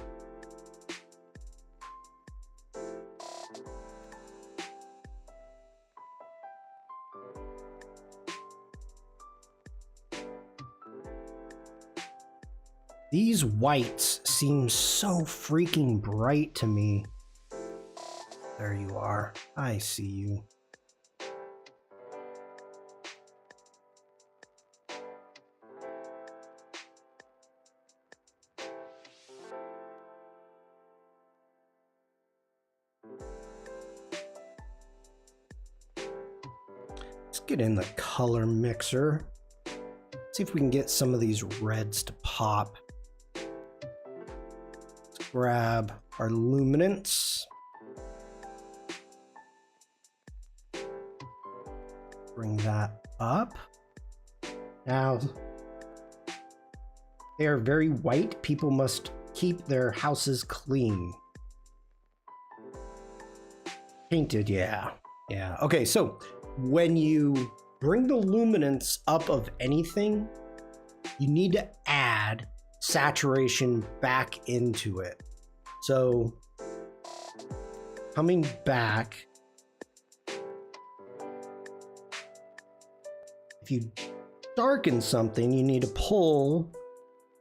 These whites seem so freaking bright to me. There you are. I see you. Let's get in the color mixer. See if we can get some of these reds to pop. Let's grab our luminance. Bring that up. Now, they are very white. People must keep their houses clean. Painted, yeah. Yeah. Okay, so when you bring the luminance up of anything, you need to add saturation back into it. So coming back, if you darken something, you need to pull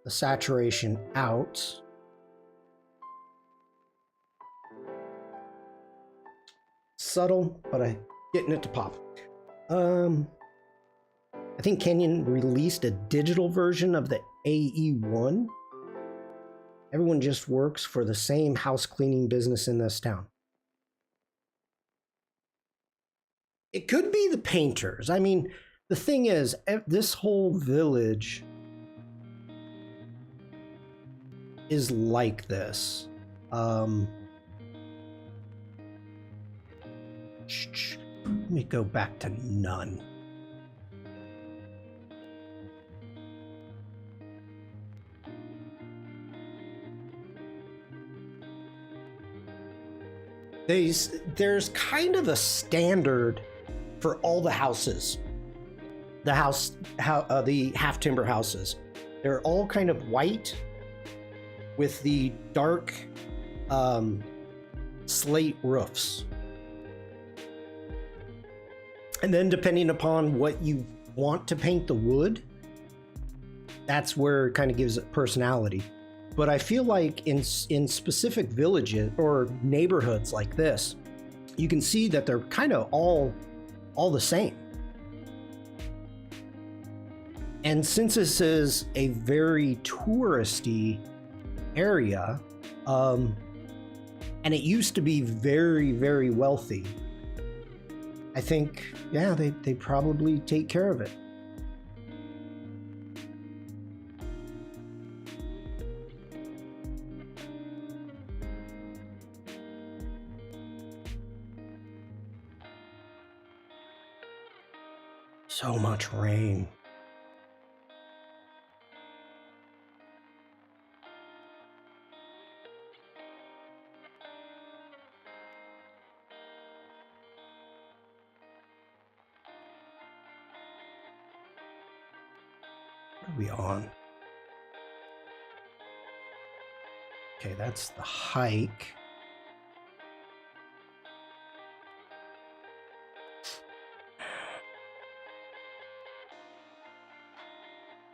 the saturation out. Subtle, but I'm getting it to pop. I think Canyon released a digital version of the AE1. Everyone just works for the same house cleaning business in this town. It could be the painters. I mean, the thing is, this whole village is like this. Let me go back to none. There's kind of a standard for all the houses. The half timber houses. They're all kind of white with the dark slate roofs. And then depending upon what you want to paint the wood, that's where it kind of gives it personality. But I feel like in specific villages or neighborhoods like this, you can see that they're kind of all the same. And since this is a very touristy area, and it used to be very, very wealthy, I think, yeah, they probably take care of it. So much rain. What are we on? Okay, that's the hike.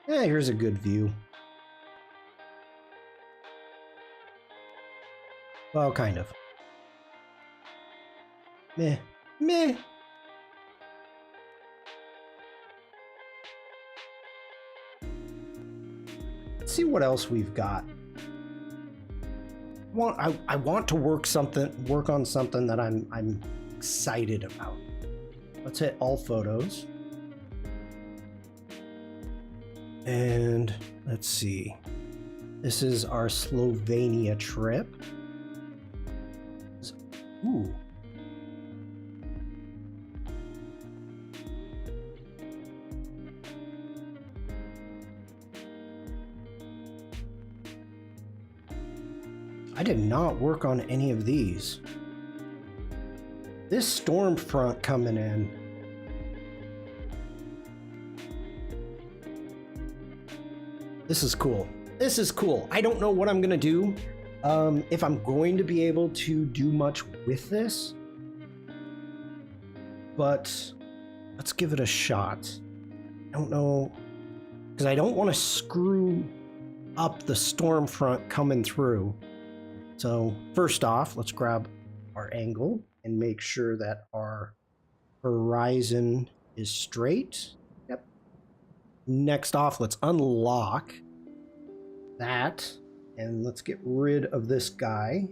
Yeah, here's a good view. Well, kind of. Meh. Meh. Let's see what else we've got. I want to work on something that I'm excited about. Let's hit all photos. And let's see. This is our Slovenia trip. Ooh. I did not work on any of these. This storm front coming in. This is cool. This is cool. I don't know what I'm gonna do. If I'm going to be able to do much with this, but let's give it a shot. I don't know, because I don't want to screw up the storm front coming through. So first off, let's grab our angle and make sure that our horizon is straight. Yep. Next off, let's unlock that and let's get rid of this guy.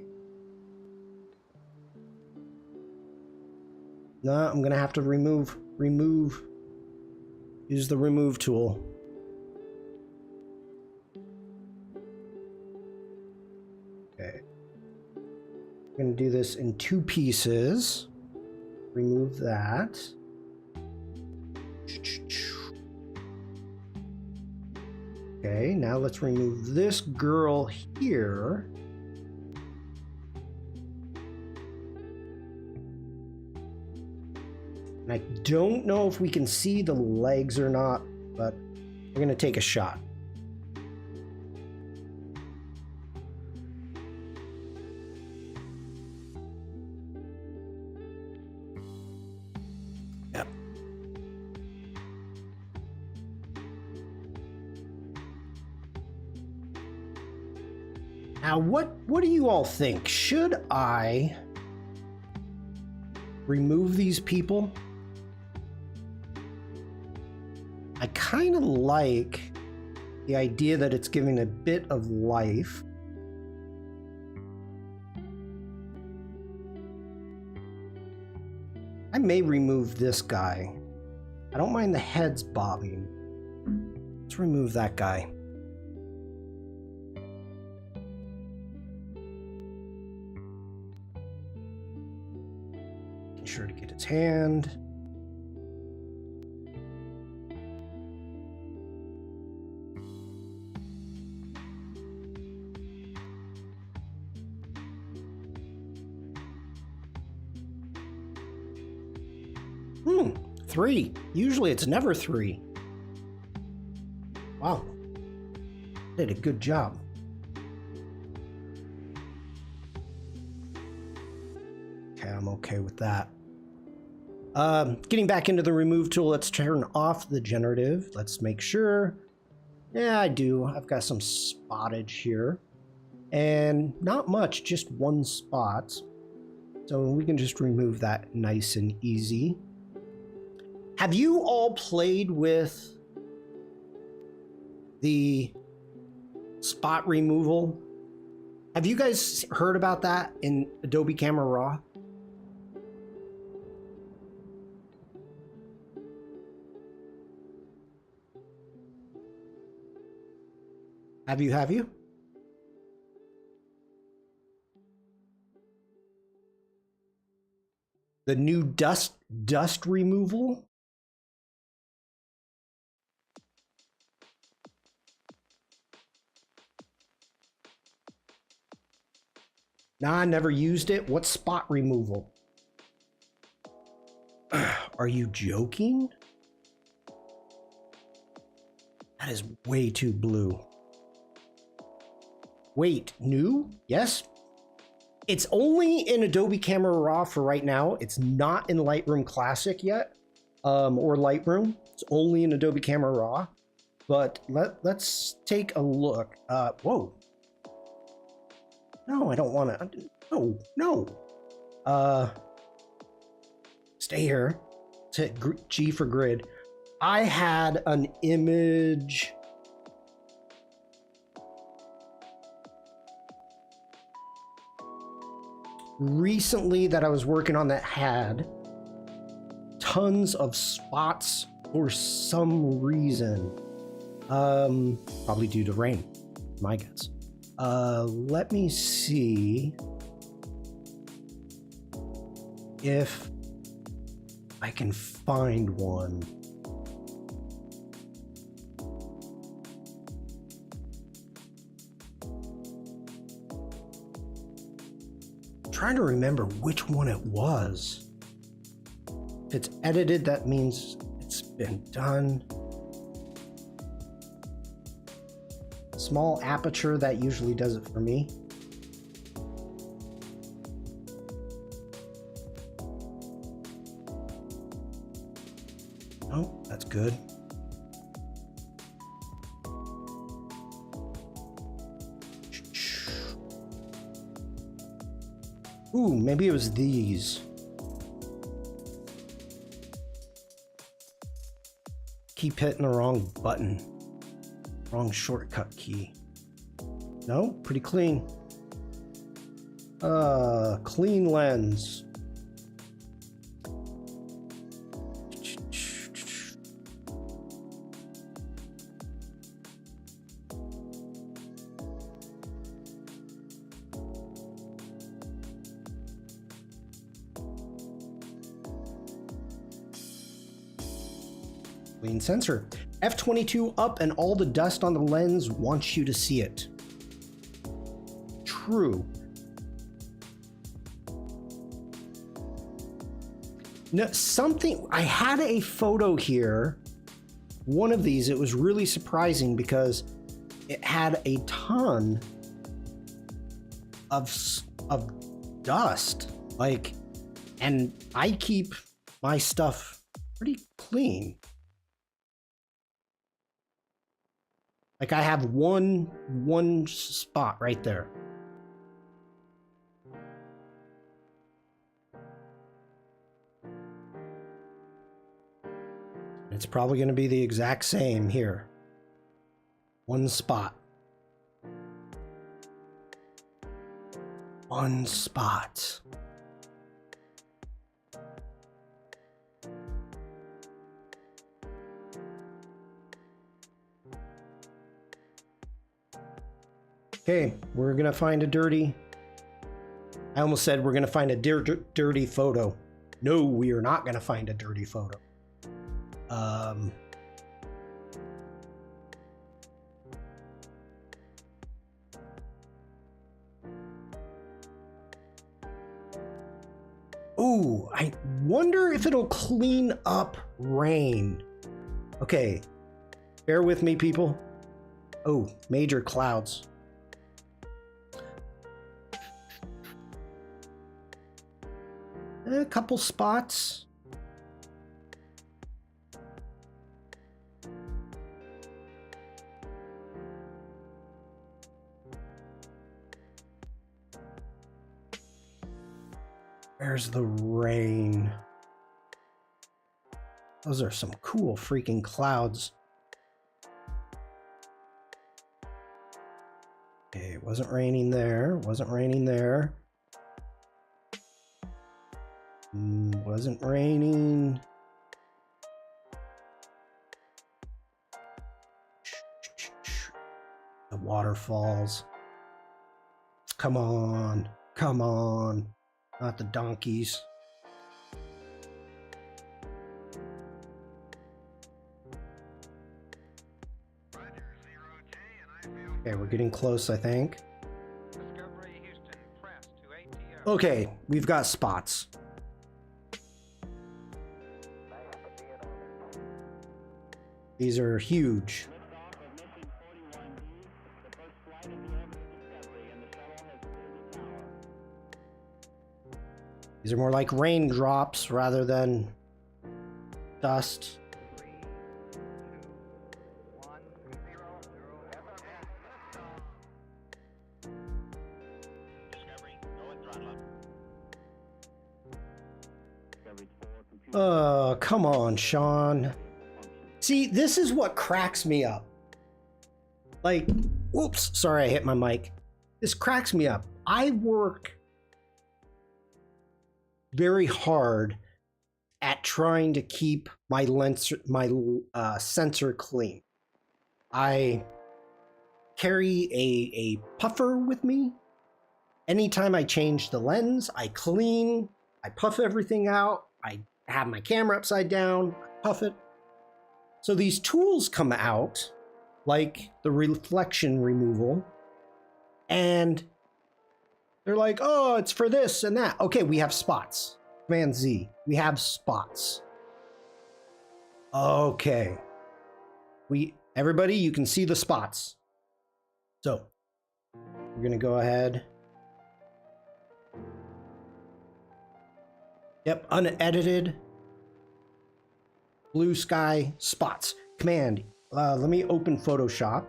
No, I'm gonna have to remove, use the remove tool. Okay. I'm going to do this in 2 pieces. Remove that. Okay, now let's remove this girl here. And I don't know if we can see the legs or not, but we're going to take a shot. Now, what do you all think? Should I remove these people? I kind of like the idea that it's giving a bit of life. I may remove this guy. I don't mind the heads bobbing. Let's remove that guy. sure to get its hand. Three. Usually it's never three. Wow. Did a good job. Okay, I'm okay with that. Getting back into the remove tool, let's turn off the generative. Let's make sure. Yeah, I do. I've got some spottage here. And not much, just one spot. So we can just remove that nice and easy. Have you all played with the spot removal? Have you guys heard about that in Adobe Camera Raw? Have you? The new dust removal? Nah, I never used it. What's spot removal? Are you joking? That is way too blue. Wait, new? Yes? It's only in Adobe Camera Raw for right now. It's not in Lightroom Classic yet, or Lightroom. It's only in Adobe Camera Raw. But let's take a look. Whoa. No, I don't want to. No. Stay here. Hit G for grid. I had an image. Recently that I was working on that had tons of spots for some reason. Probably due to rain, my guess. Let me see if I can find one. I'm trying to remember which one it was. If it's edited, that means it's been done. Small aperture, that usually does it for me. Oh, that's good. Ooh, maybe it was these. Keep hitting the wrong button. Wrong shortcut key. No, pretty clean. Clean lens. Clean sensor. F22 up and all the dust on the lens wants you to see it. True. No, something, I had a photo here, one of these, it was really surprising because it had a ton of dust, like, and I keep my stuff pretty clean. Like I have one spot right there. It's probably going to be the exact same here. One spot. One spot. Okay, we're gonna find a dirty. I almost said we're gonna find a dirty photo. No, we are not going to find a dirty photo. Ooh, I wonder if it'll clean up rain. Okay, bear with me, people. Oh, major clouds. A couple spots. Where's the rain? Those are some cool freaking clouds. Okay, it wasn't raining there. Wasn't raining there. Wasn't raining. The waterfalls. Come on. Come on. Not the donkeys. Okay, we're getting close, I think. Okay, we've got spots. These are huge. These are more like raindrops rather than dust. Oh, come on, Shawn. See, this is what cracks me up. Like, whoops, sorry I hit my mic. This cracks me up. I work very hard at trying to keep my sensor clean. I carry a puffer with me. Anytime I change the lens, I clean, I puff everything out, I have my camera upside down, puff it. So these tools come out, like the reflection removal, and they're like, oh, it's for this and that. Okay, we have spots. Command Z, we have spots. Okay. Everybody, you can see the spots. So, we're gonna go ahead. Yep, unedited. Blue sky spots. Command. Let me open Photoshop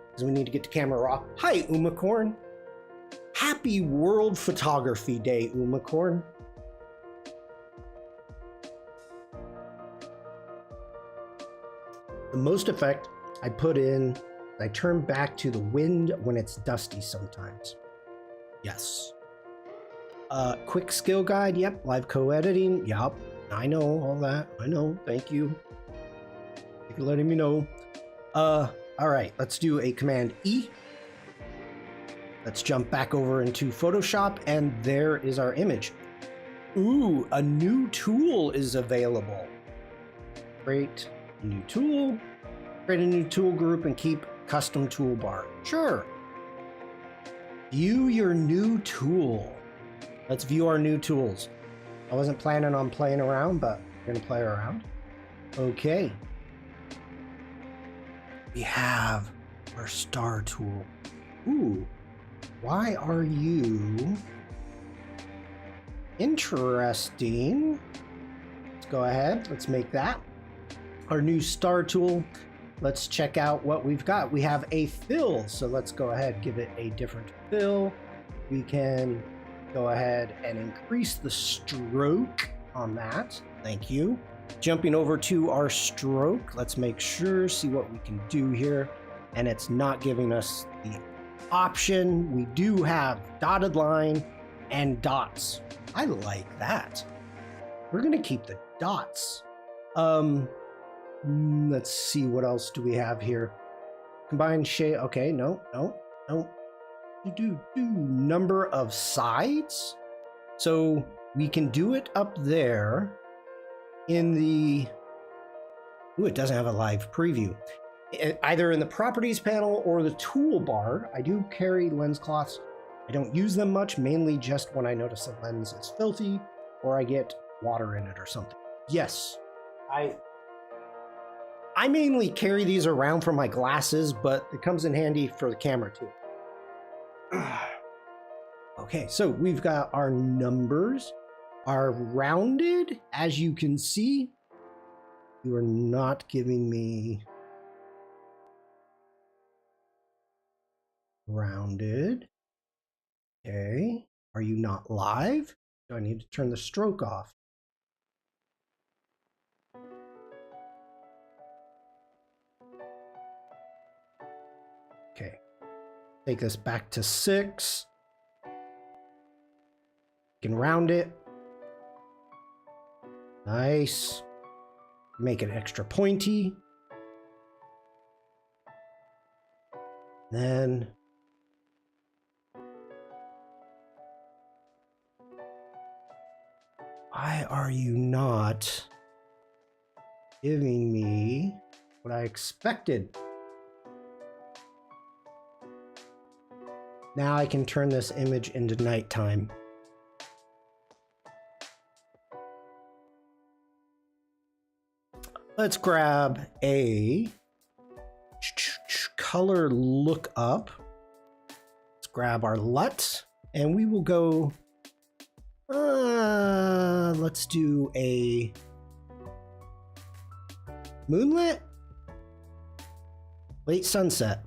because we need to get to camera raw. Hi, Umacorn. Happy World Photography Day, Umacorn. The most effect I put in, I turn back to the wind when it's dusty sometimes. Yes. Quick skill guide. Yep. Live co-editing. Yep. I know all that. I know. Thank you. Thank you for letting me know. All right. Let's do a Command E. Let's jump back over into Photoshop, and there is our image. Ooh, a new tool is available. Create a new tool. Create a new tool group and keep custom toolbar. Sure. View your new tool. Let's view our new tools. I wasn't planning on playing around, but we're gonna play around. Okay. We have our star tool. Ooh, why are you interesting? Let's go ahead. Let's make that our new star tool. Let's check out what we've got. We have a fill, so let's go ahead, give it a different fill. We can go ahead and increase the stroke on that. Thank you. Jumping over to our stroke, let's make sure, see what we can do here. And it's not giving us the option. We do have dotted line and dots. I like that. We're gonna keep the dots. Let's see, what else do we have here? Combine shade. Okay, no. Number of sides. So we can do it up there in the... Ooh, it doesn't have a live preview. Either in the properties panel or the toolbar. I do carry lens cloths. I don't use them much, mainly just when I notice the lens is filthy or I get water in it or something. Yes, I mainly carry these around for my glasses, but it comes in handy for the camera too. Okay, so we've got our numbers are rounded, as you can see. You are not giving me rounded. Okay, are you not live? Do I need to turn the stroke off? Okay, take this back to 6. You can round it. Nice. Make it extra pointy. Then why are you not giving me what I expected? Now I can turn this image into nighttime. Let's grab a color lookup. Let's grab our LUT and we will go, let's do a moonlit, late sunset.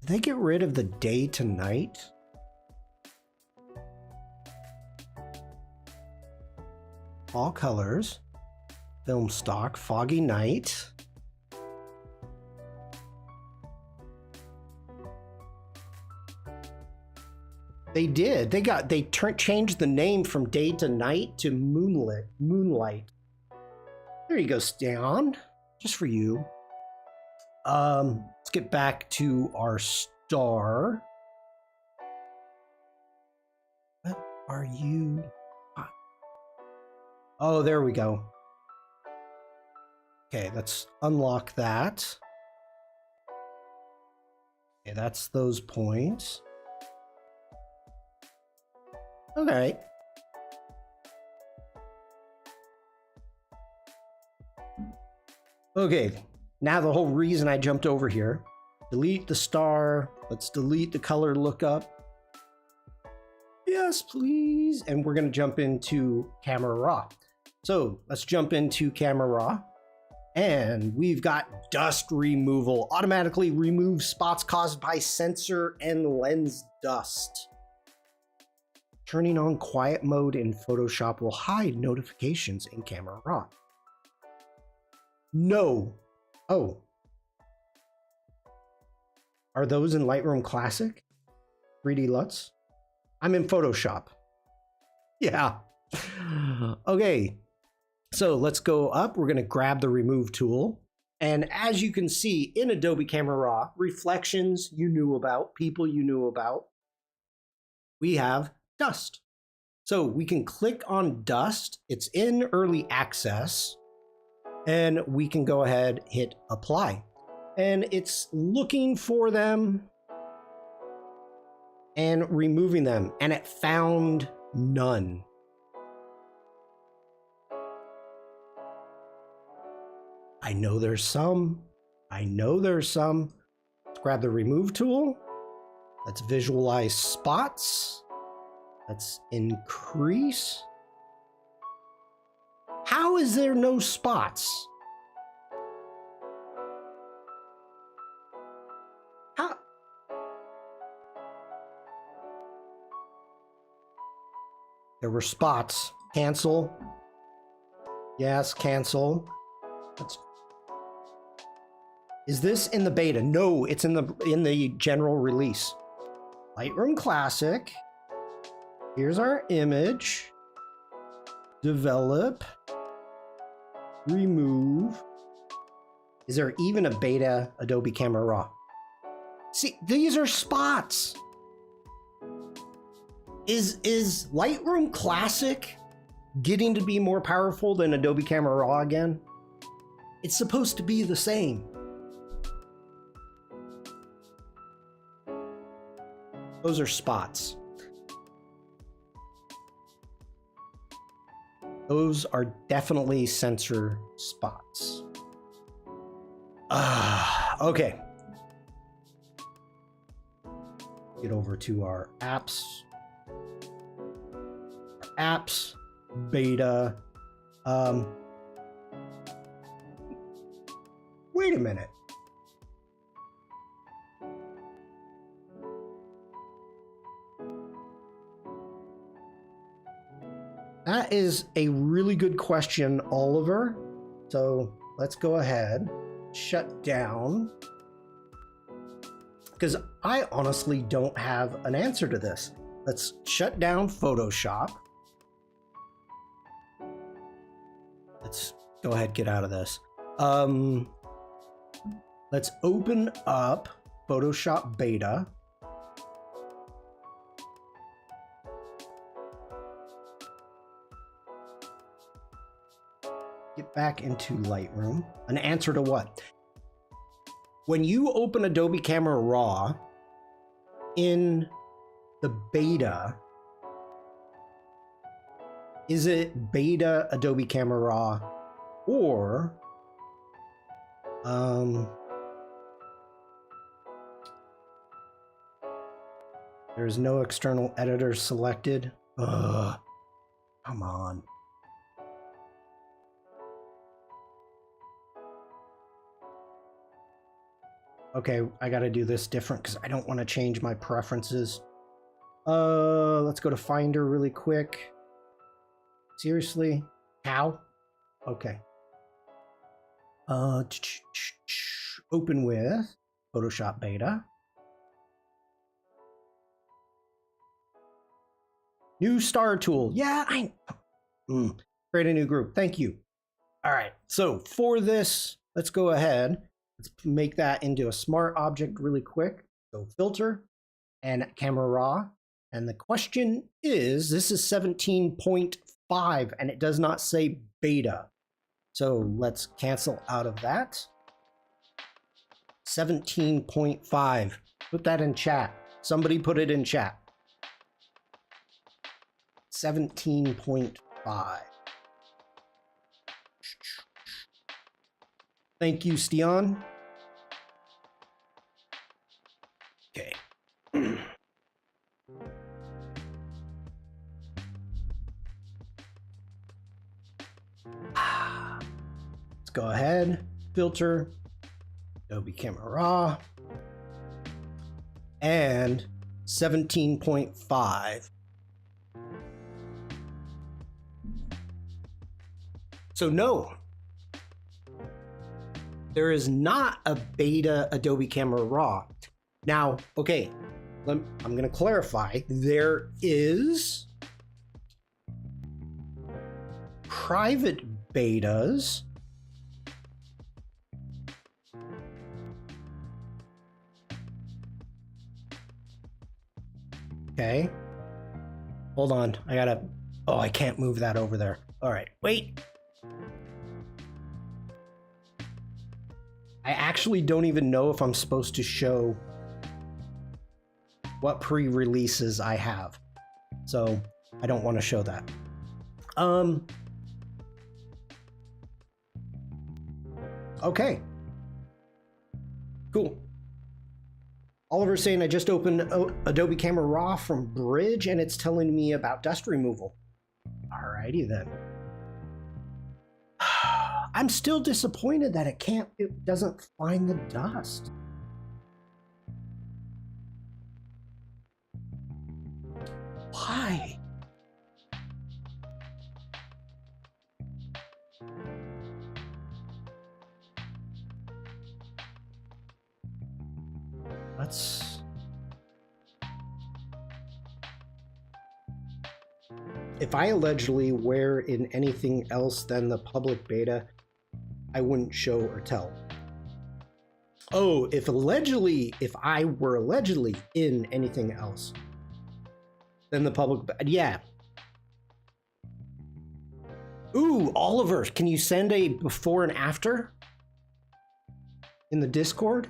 Did they get rid of the day to night? All colors. Film stock, foggy night. They did. They changed the name from day to night to moonlight. There you go, Shawn. Just for you. Let's get back to our star. What are you? Oh, there we go. Okay, let's unlock that. Okay, that's those points. Okay. Okay, now the whole reason I jumped over here. Delete the star. Let's delete the color lookup. Yes, please. And we're going to jump into Camera Raw. So let's jump into Camera Raw. And we've got dust removal. Automatically remove spots caused by sensor and lens dust. Turning on quiet mode in Photoshop will hide notifications in Camera Raw. No. Oh. Are those in Lightroom Classic? 3D LUTs? I'm in Photoshop. Yeah. Okay. So let's go up. We're going to grab the remove tool. And as you can see in Adobe Camera Raw, reflections you knew about, people you knew about, we have dust. So we can click on dust. It's in early access. And we can go ahead, hit apply. And it's looking for them and removing them. And it found none. I know there's some. Let's grab the remove tool. Let's visualize spots. Let's increase. How is there no spots? How? There were spots. Cancel. Yes, cancel. Is this in the beta? No, it's in the general release. Lightroom Classic. Here's our image. Develop. Remove. Is there even a beta Adobe Camera Raw? See, these are spots. Is Lightroom Classic getting to be more powerful than Adobe Camera Raw again? It's supposed to be the same. Those are spots. Those are definitely sensor spots. Okay. Get over to our apps. Apps, beta. Wait a minute. That is a really good question, Oliver. So let's go ahead, shut down, because I honestly don't have an answer to this. Let's shut down Photoshop. Let's go ahead, get out of this. Let's open up Photoshop Beta. Get back into Lightroom. An answer to what? When you open Adobe Camera Raw in the beta, is it beta Adobe Camera Raw or there's no external editor selected? Ugh, come on. Okay, I gotta do this different because I don't want to change my preferences. Let's go to Finder really quick. Seriously? How? Okay. Open with Photoshop Beta. New star tool. Yeah, create a new group. Thank you. All right, so for this, let's go ahead. Let's make that into a smart object really quick. So filter and camera raw. And the question is, this is 17.5 and it does not say beta. So let's cancel out of that. 17.5. Put that in chat. Somebody put it in chat. 17.5. Thank you, Stian. Okay. Let's go ahead, filter, Adobe Camera Raw, and 17.5. So no, there is not a beta Adobe Camera Raw. Now, okay, I'm going to clarify. There is private betas. Okay. Hold on. I gotta... Oh, I can't move that over there. All right. Wait. I actually don't even know if I'm supposed to show what pre-releases I have. So I don't want to show that. Okay. Cool. Oliver's saying I just opened Adobe Camera Raw from Bridge and it's telling me about dust removal. Alrighty then. I'm still disappointed that it doesn't find the dust. Why? Let's... If I allegedly wear in anything else than the public beta, I wouldn't show or tell. Oh, if I were allegedly in anything else, Then the public, yeah. Ooh, Oliver, can you send a before and after in the Discord?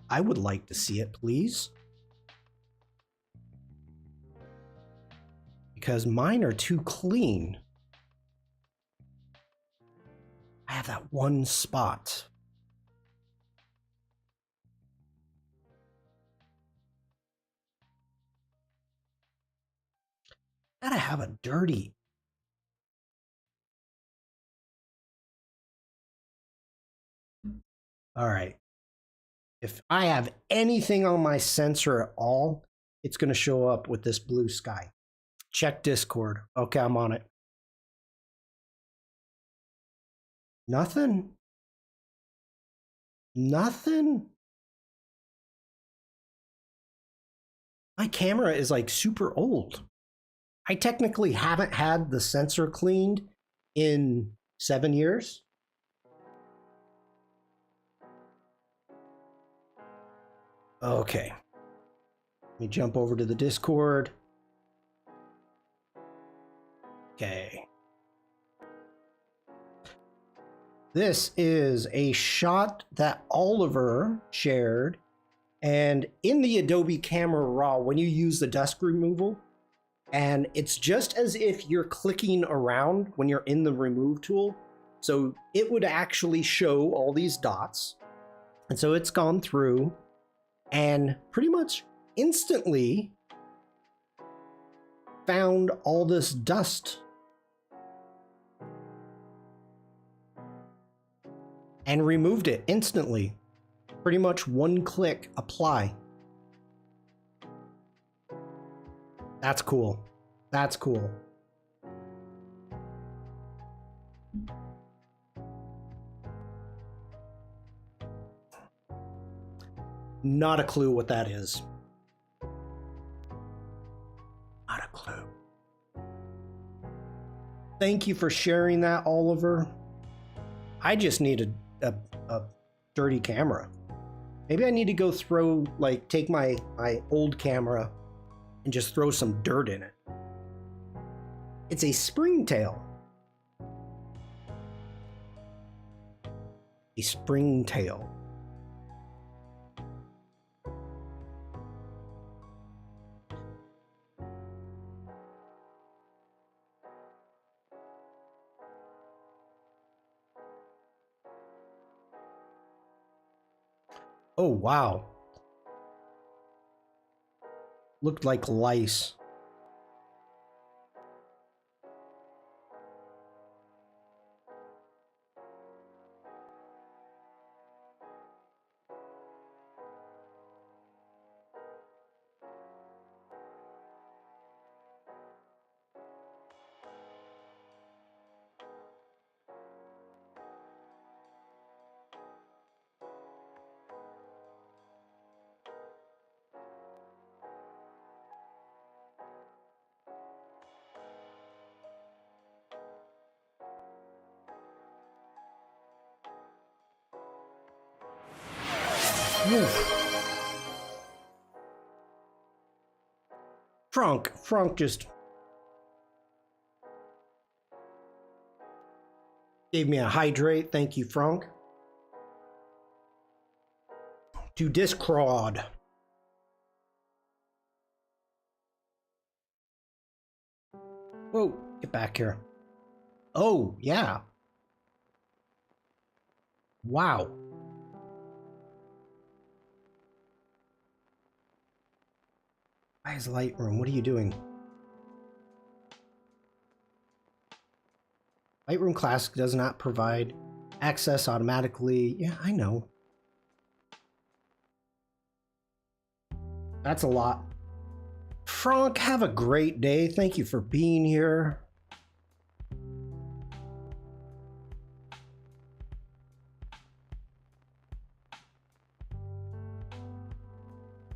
I would like to see it, please. Because mine are too clean. I have that one spot. Gotta have a dirty. All right. If I have anything on my sensor at all, it's going to show up with this blue sky. Check Discord. Okay, I'm on it. Nothing? Nothing? My camera is like super old. I technically haven't had the sensor cleaned in 7 years. Okay. Let me jump over to the Discord. Okay. This is a shot that Oliver shared. And in the Adobe Camera Raw, when you use the dust removal, and it's just as if you're clicking around when you're in the remove tool. So it would actually show all these dots. And so it's gone through and pretty much instantly found all this dust and removed it instantly. Pretty much one click, apply. That's cool. That's cool. Not a clue what that is. Not a clue. Thank you for sharing that, Oliver. I just need a dirty camera. Maybe I need to go throw, like, take my old camera and just throw some dirt in it. It's a springtail. A springtail. Oh, wow. Looked like lice. Frank just gave me a hydrate. Thank you, Frank. To Discord. Whoa, get back here. Oh, yeah. Wow. Why is Lightroom? What are you doing? Lightroom Classic does not provide access automatically. Yeah, I know. That's a lot. Frank, have a great day. Thank you for being here.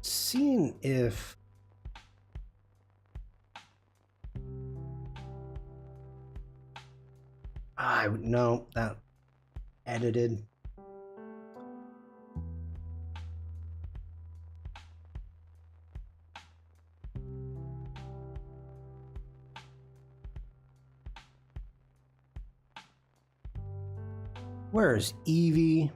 Seeing if... no, that edited. Where's Evie?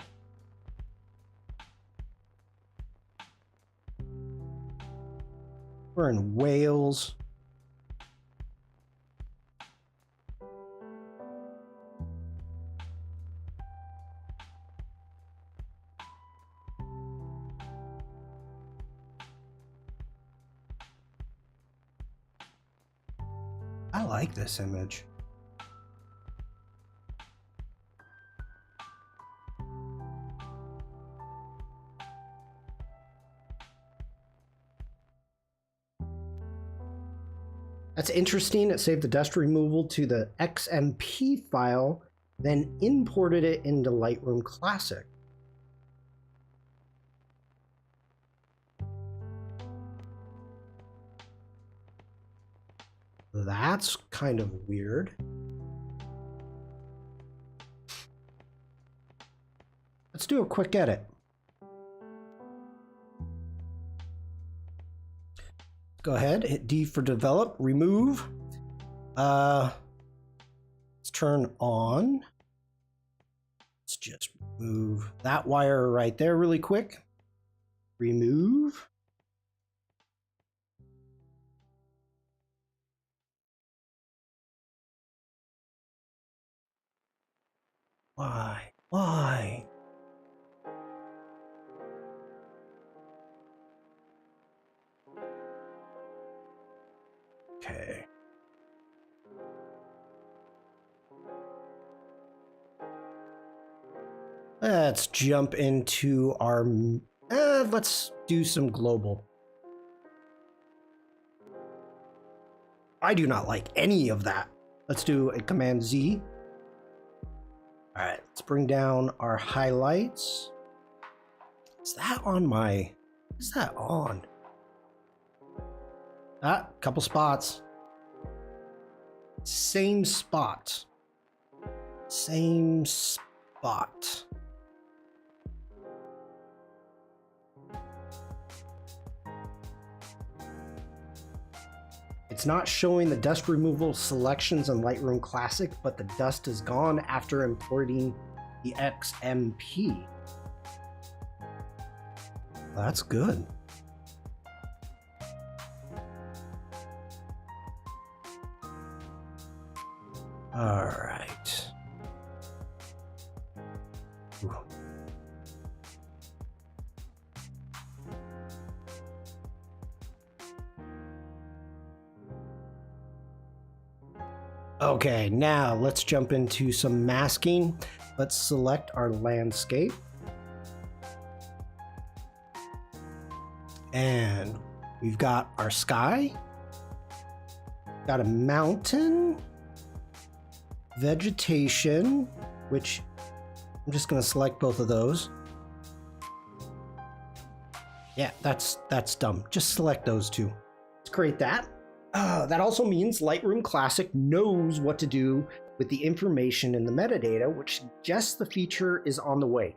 We're in Wales. I like this image. That's interesting. It saved the dust removal to the XMP file, then imported it into Lightroom Classic. That's kind of weird. Let's do a quick edit. Go ahead, hit D for develop, remove. Let's turn on. Let's just move that wire right there really quick. Remove. Why? Why? Okay. Let's jump into our, let's do some global. I do not like any of that. Let's do a Command Z. All right, let's bring down our highlights. Is that on my, is that on? Ah, couple spots. Same spot. Same spot. It's not showing the dust removal selections in Lightroom Classic, but the dust is gone after importing the XMP. That's good. All right. Ooh. Okay, now let's jump into some masking. Let's select our landscape. And we've got our sky. Got a mountain. Vegetation, which I'm just going to select both of those. Yeah, that's dumb. Just select those two. Let's create that. That also means Lightroom Classic knows what to do with the information in the metadata, which suggests the feature is on the way.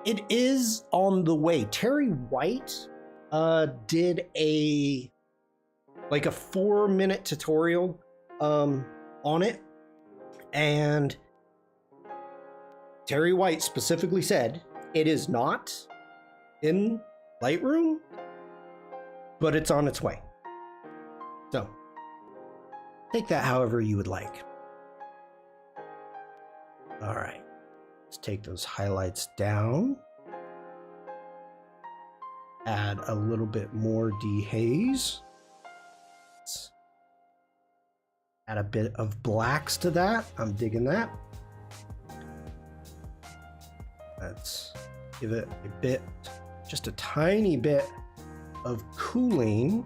It is on the way. Terry White did a 4-minute tutorial on it. And Terry White specifically said it is not in Lightroom, but it's on its way. So take that however you would like. All right, let's take those highlights down. Add a little bit more dehaze. Let's add a bit of blacks to that. I'm digging that. Let's give it a bit, just a tiny bit of cooling.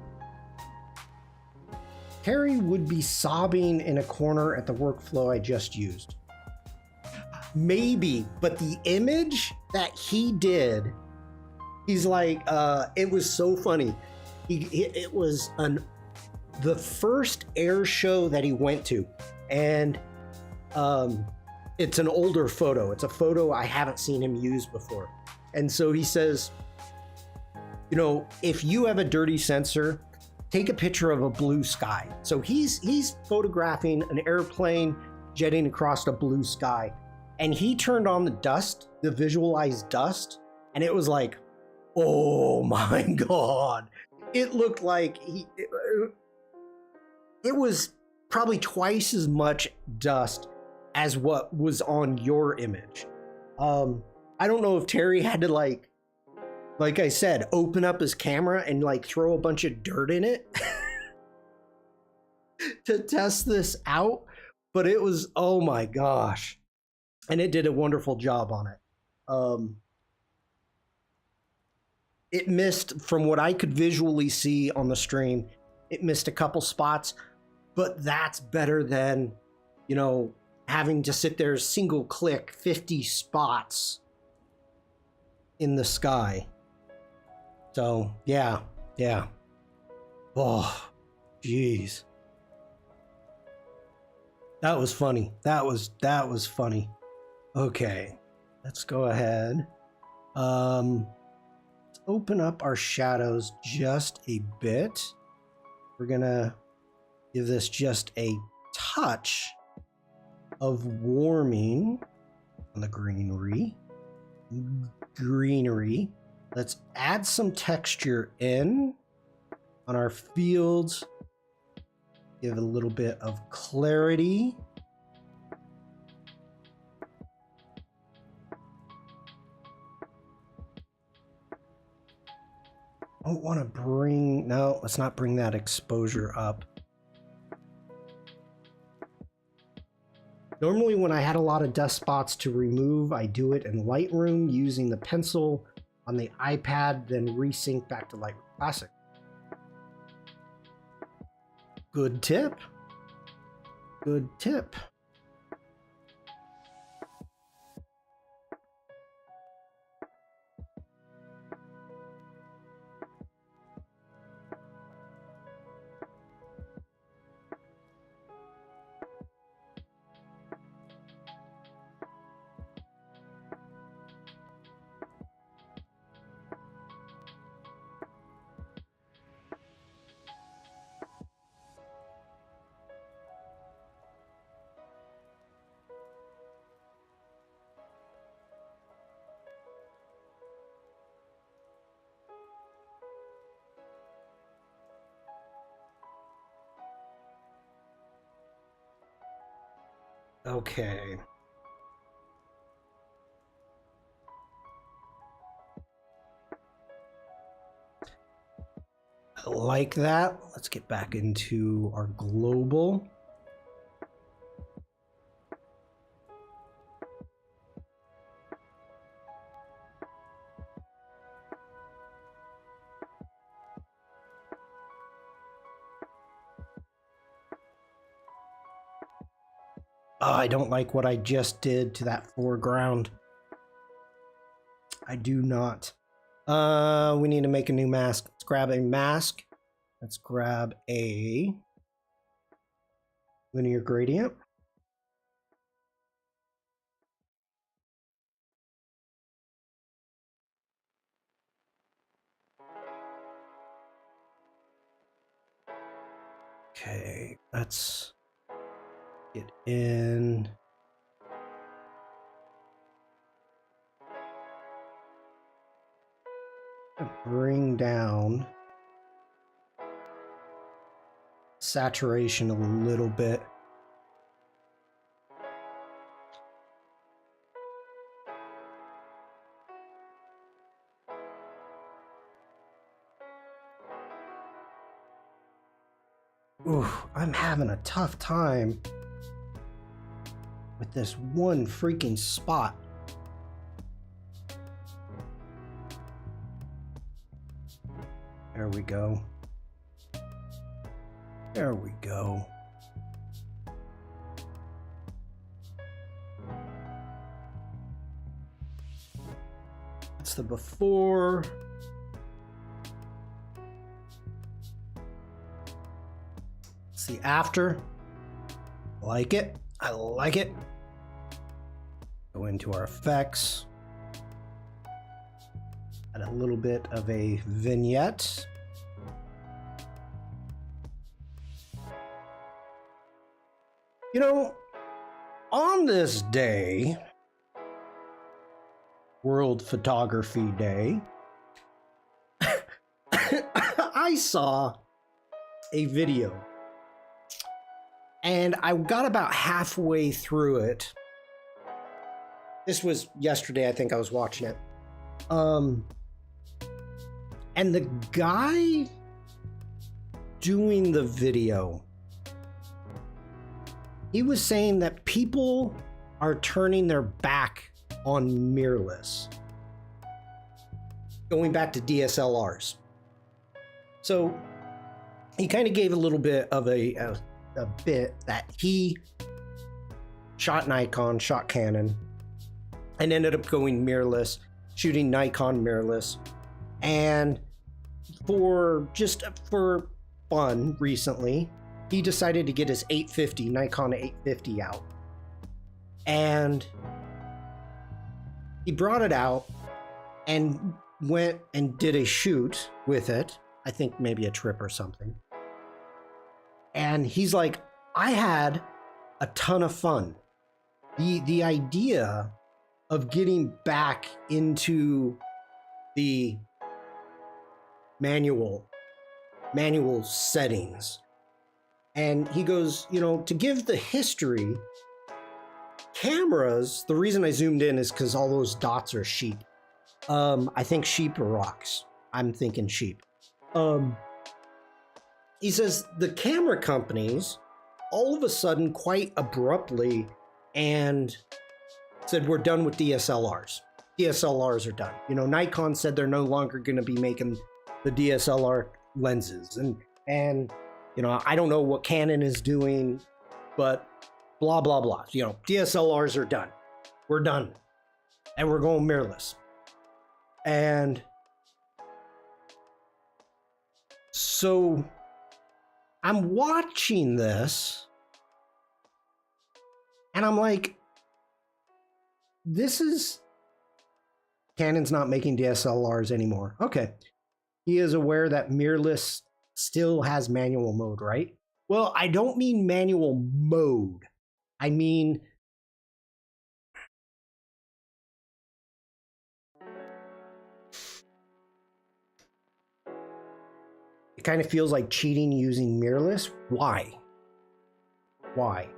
Terry would be sobbing in a corner at the workflow I just used. Maybe, but the image that he did, he's like, it was so funny. It was the first air show that he went to, and it's an older photo. It's a photo I haven't seen him use before. And so he says, you know, if you have a dirty sensor, take a picture of a blue sky. So he's photographing an airplane jetting across a blue sky. And he turned on the dust, the visualized dust, and it was like, oh my God. It looked like it was probably twice as much dust as what was on your image. I don't know if Terry had to like I said, open up his camera and like throw a bunch of dirt in it to test this out, but it was, oh my gosh. And it did a wonderful job on it. It missed, from what I could visually see on the stream, it missed a couple spots, but that's better than, you know, having to sit there single click 50 spots in the sky. So yeah. Oh, jeez. That was funny. That was funny. Okay, let's go ahead. Let's open up our shadows just a bit. We're gonna give this just a touch of warming on the greenery. Let's add some texture in on our fields. Give it a little bit of clarity. I don't want to bring, no, let's not bring that exposure up. Normally when I had a lot of dust spots to remove, I do it in Lightroom using the pencil on the iPad, then resync back to Lightroom Classic. Good tip. Good tip. Okay. I like that. Let's get back into our global. Oh, I don't like what I just did to that foreground. I do not. We need to make a new mask. Let's grab a mask. Let's grab a linear gradient. Okay, let's get in. Bring down saturation a little bit. Oof, I'm having a tough time with this one freaking spot. There we go. There we go. That's the before. It's the after. I like it. I like it. Go into our effects. Add a little bit of a vignette. You know, on this day, World Photography Day, I saw a video and I got about halfway through it. This was yesterday, I think I was watching it. And the guy doing the video, he was saying that people are turning their back on mirrorless, going back to DSLRs. So he kind of gave a little bit of a bit that he shot Nikon, shot Canon, and ended up going mirrorless, shooting Nikon mirrorless. And for fun recently, he decided to get his Nikon 850 out. And he brought it out and went and did a shoot with it. I think maybe a trip or something. And he's like, I had a ton of fun. The idea of getting back into the manual settings. And he goes, you know, to give the history, cameras, the reason I zoomed in is because all those dots are sheep. I think sheep or rocks. I'm thinking sheep. He says the camera companies all of a sudden quite abruptly and said, we're done with DSLRs. DSLRs are done. You know, Nikon said they're no longer going to be making the DSLR lenses. And, you know, I don't know what Canon is doing, but blah, blah, blah. You know, DSLRs are done. We're done. And we're going mirrorless. And so I'm watching this and I'm like, Canon's not making DSLRs anymore. Okay. He is aware that mirrorless still has manual mode, right? Well, I don't mean manual mode. I mean, it kind of feels like cheating using mirrorless. Why? Why?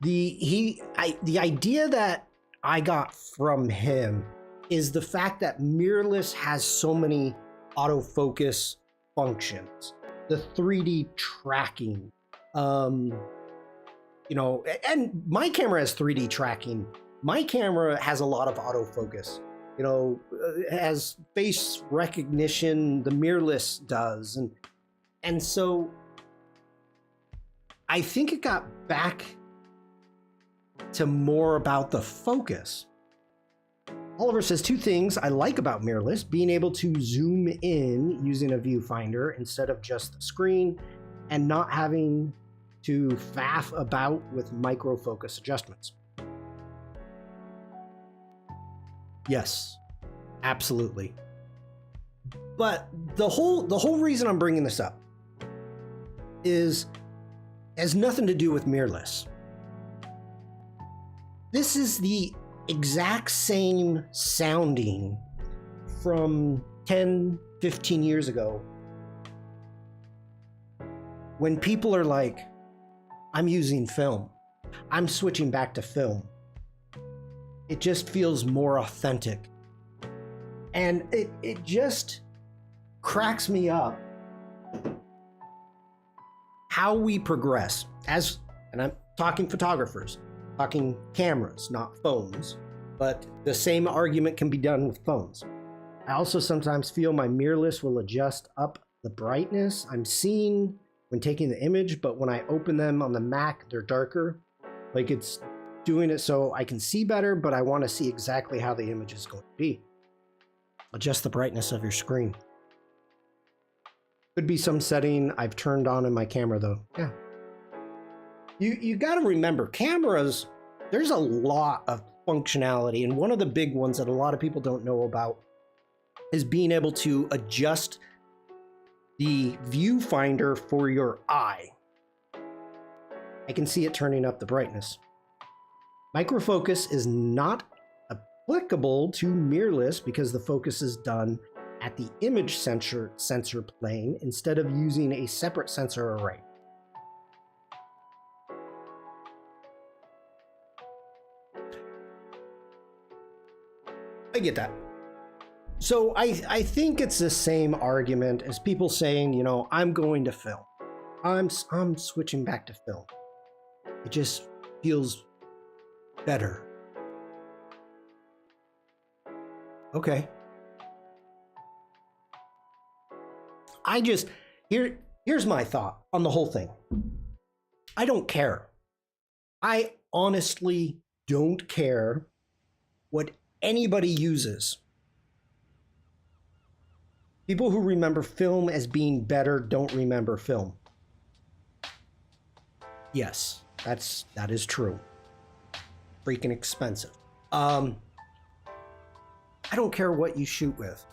The idea that I got from him is the fact that mirrorless has so many autofocus functions, the 3D tracking, you know, and my camera has 3D tracking. My camera has a lot of autofocus, you know, has face recognition, the mirrorless does. And so I think it got back to more about the focus. Oliver says 2 things I like about mirrorless: being able to zoom in using a viewfinder instead of just the screen, and not having to faff about with micro focus adjustments. Yes, absolutely. But the whole reason I'm bringing this up has nothing to do with mirrorless. This is the exact same sounding from 10, 15 years ago when people are like, I'm using film. I'm switching back to film. It just feels more authentic. And it just cracks me up how we progress and I'm talking photographers, talking cameras, not phones, but the same argument can be done with phones. I also sometimes feel my mirrorless will adjust up the brightness I'm seeing when taking the image, but when I open them on the Mac, they're darker. Like it's doing it so I can see better, but I want to see exactly how the image is going to be. Adjust the brightness of your screen. Could be some setting I've turned on in my camera though. Yeah. You got to remember, cameras, there's a lot of functionality, and one of the big ones that a lot of people don't know about is being able to adjust the viewfinder for your eye. I can see it turning up the brightness. Microfocus is not applicable to mirrorless because the focus is done at the image sensor plane instead of using a separate sensor array. I get that. So I think it's the same argument as people saying, you know, I'm going to film. I'm switching back to film. It just feels better. Okay. Here's my thought on the whole thing. I don't care. I honestly don't care what anybody uses. People who remember film as being better don't remember film. Yes, that is true. Freaking expensive. I don't care what you shoot with.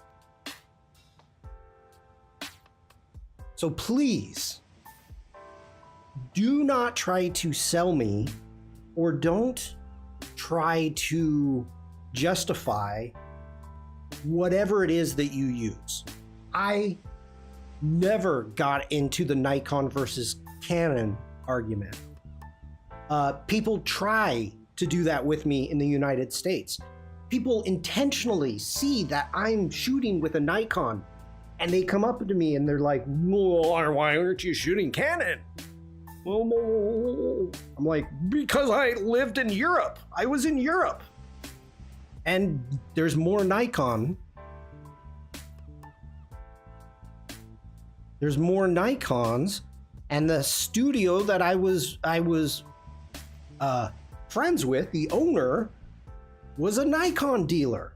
So please, do not try to sell me, or don't try to justify whatever it is that you use. I never got into the Nikon versus Canon argument. People try to do that with me in the United States. People intentionally see that I'm shooting with a Nikon, and they come up to me and they're like, well, why aren't you shooting Canon? I'm like, because I lived in Europe. I was in Europe. And there's more Nikon. There's more Nikons, and the studio that I was friends with, the owner, was a Nikon dealer.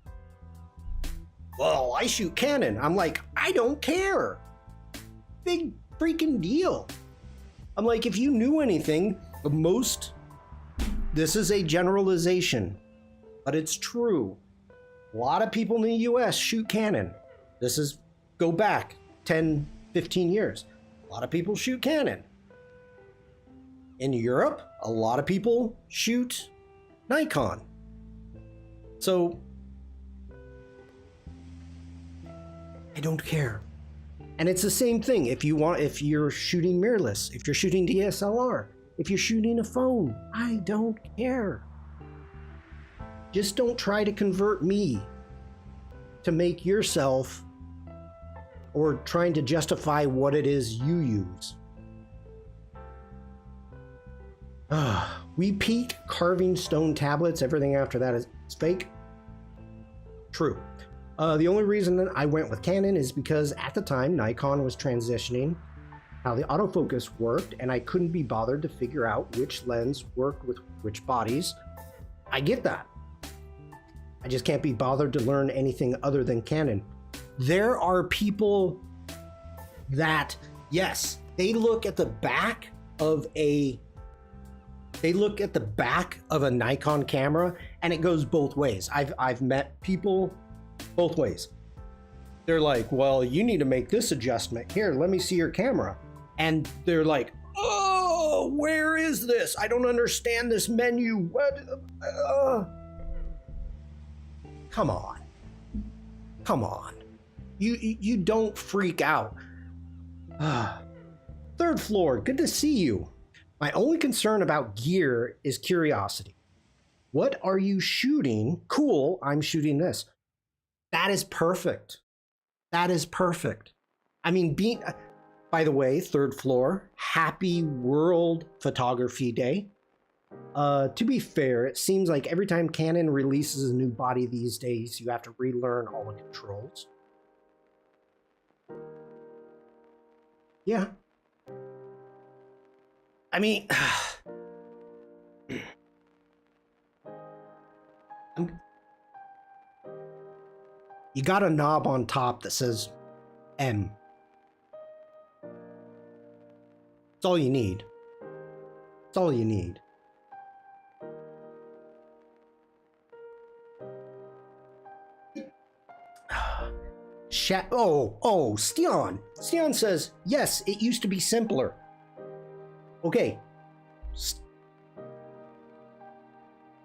Well, I shoot Canon. I'm like, I don't care. Big freaking deal. I'm like, if you knew anything, this is a generalization, but it's true. A lot of people in the US shoot Canon. Go back 10, 15 years. A lot of people shoot Canon. In Europe, a lot of people shoot Nikon. So, I don't care. And it's the same thing if you're shooting mirrorless, if you're shooting DSLR, if you're shooting a phone, I don't care. Just don't try to convert me to make yourself, or trying to justify what it is you use. We peak carving stone tablets. Everything after that is fake. True. The only reason that I went with Canon is because at the time Nikon was transitioning how the autofocus worked, and I couldn't be bothered to figure out which lens worked with which bodies. I get that. I just can't be bothered to learn anything other than Canon. There are people that, yes, they look at the back of a Nikon camera, and it goes both ways. I've met people both ways. They're like, well, you need to make this adjustment. Here, let me see your camera. And they're like, oh, where is this? I don't understand this menu. What? Come on. You don't freak out. Third floor, good to see you. My only concern about gear is curiosity. What are you shooting? Cool, I'm shooting this. That is perfect. I mean, by the way, third floor, happy World Photography Day. To be fair, it seems like every time Canon releases a new body these days, you have to relearn all the controls. Yeah. I mean, you got a knob on top that says M. It's all you need. Shawn says, yes, it used to be simpler. Okay,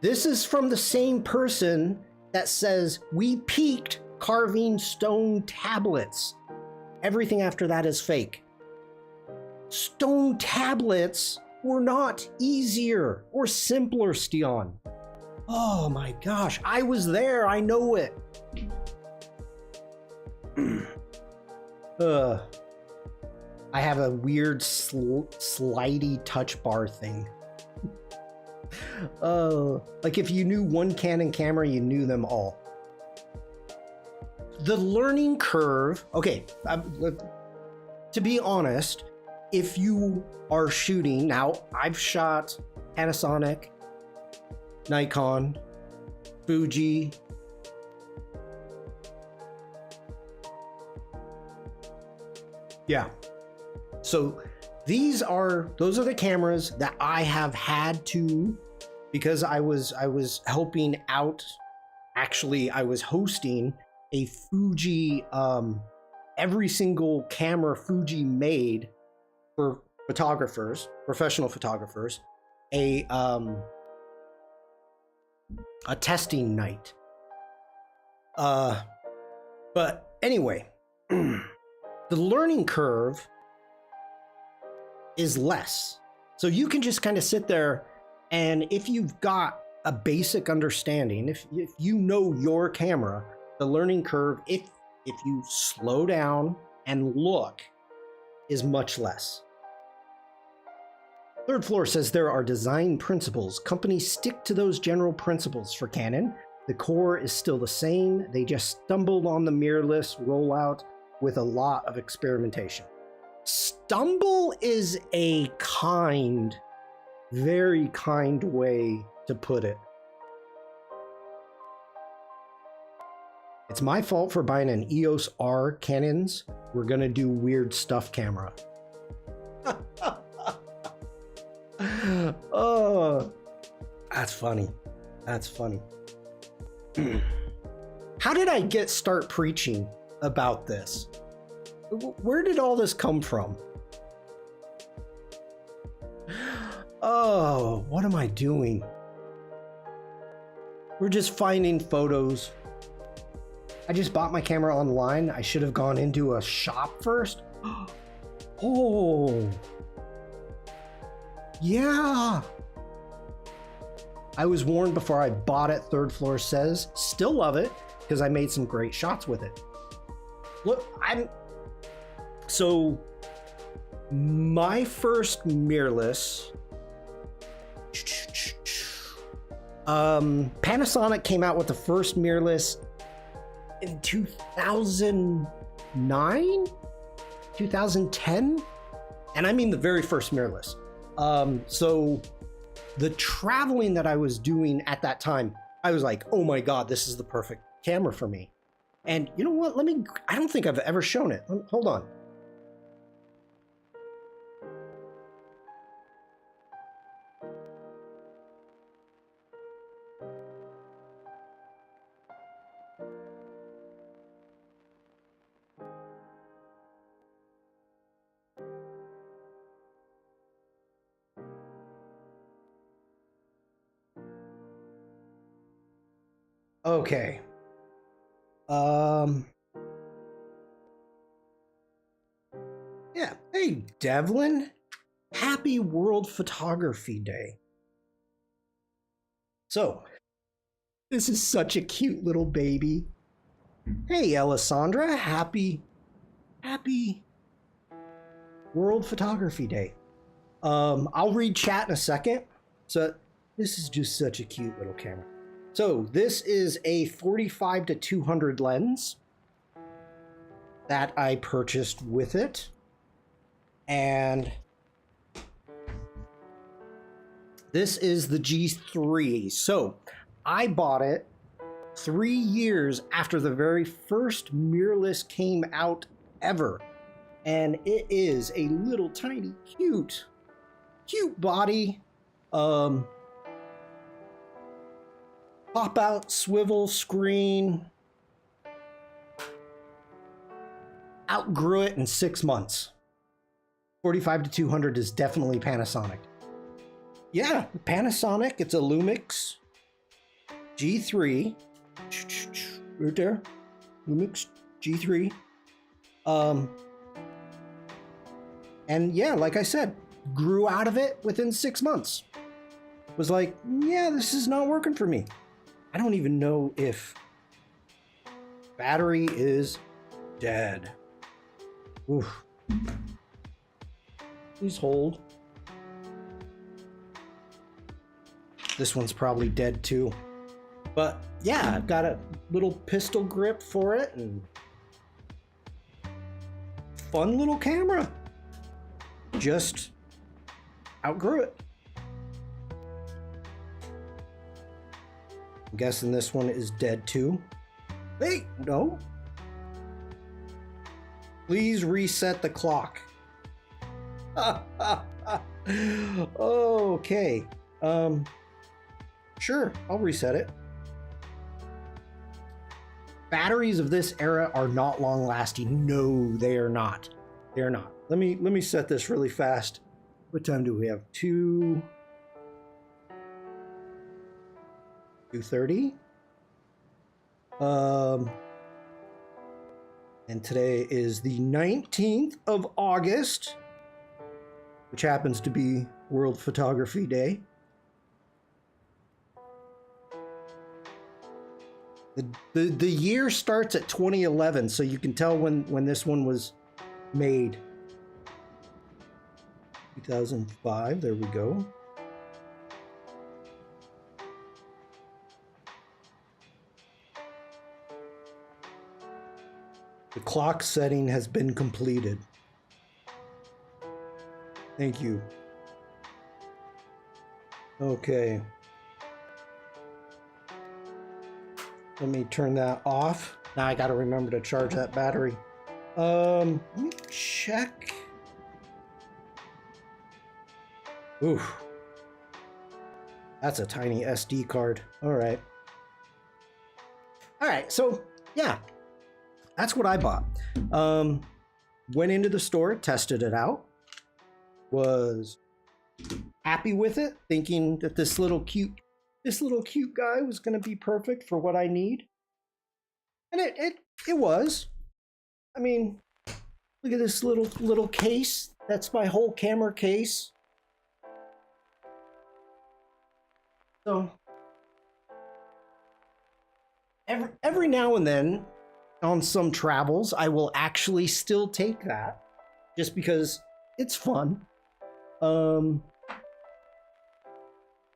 This is from the same person that says we peaked carving stone tablets. Everything after that is fake. Stone tablets were not easier or simpler, Stian. Oh my gosh, I was there, I know it. I have a weird slidey touch bar thing. Like if you knew one Canon camera, you knew them all. The learning curve, okay, to be honest, if you are shooting, now I've shot Panasonic, Nikon, Fuji, yeah. So those are the cameras that I have had to, because I was helping out. Actually, I was hosting a Fuji, every single camera Fuji made for photographers, professional photographers, a testing night. But anyway, the learning curve is less. So you can just kind of sit there, and if you've got a basic understanding, if you know your camera, the learning curve, if you slow down and look, is much less. Third Floor says there are design principles. Companies stick to those general principles. For Canon, the core is still the same. They just stumbled on the mirrorless rollout with a lot of experimentation. Stumble is a kind, very kind way to put it. It's my fault for buying an EOS R Canons. We're gonna do weird stuff camera. Oh, that's funny. That's funny. How did I start preaching about this? Where did all this come from? Oh, what am I doing? We're just finding photos. I just bought my camera online. I should have gone into a shop first. Oh, yeah. I was warned before I bought it, Third Floor says. Still love it because I made some great shots with it. Look, so my first mirrorless, Panasonic came out with the first mirrorless in 2009, 2010, and I mean the very first mirrorless. So the traveling that I was doing at that time, I was like, oh my God, this is the perfect camera for me. And you know what? I don't think I've ever shown it. Hold on. Okay. Yeah. Hey, Devlin. Happy World Photography Day. So, this is such a cute little baby. Hey, Alessandra. Happy World Photography Day. I'll read chat in a second. So, this is just such a cute little camera. So this is a 45 to 200 lens that I purchased with it. And this is the G3. So I bought it 3 years after the very first mirrorless came out ever. And it is a little tiny cute body. Pop out swivel screen. Outgrew it in 6 months. 45 to 200 is definitely Panasonic. Yeah, Panasonic. It's a Lumix G3. Right there. Lumix G3. And yeah, like I said, grew out of it within 6 months. Was like, yeah, this is not working for me. I don't even know if battery is dead. Oof. Please hold. This one's probably dead too. But yeah, I've got a little pistol grip for it and fun little camera. Just outgrew it. I'm guessing this one is dead too. Hey, no. Please reset the clock. Okay. Sure, I'll reset it. Batteries of this era are not long lasting. No, they are not. They are not. Let me set this really fast. What time do we have? 2:30. And today is the 19th of August, which happens to be World Photography Day. The year starts at 2011, so you can tell when this one was made. 2005, there we go. The clock setting has been completed. Thank you. Okay. Let me turn that off. Now I gotta remember to charge that battery. Let me check. Oof. That's a tiny SD card. All right. All right, so yeah. That's what I bought. Went into the store, tested it out, was happy with it, thinking that this little cute guy was going to be perfect for what I need, and it was. I mean, look at this little case. That's my whole camera case. So every now and then, on some travels, I will actually still take that just because it's fun.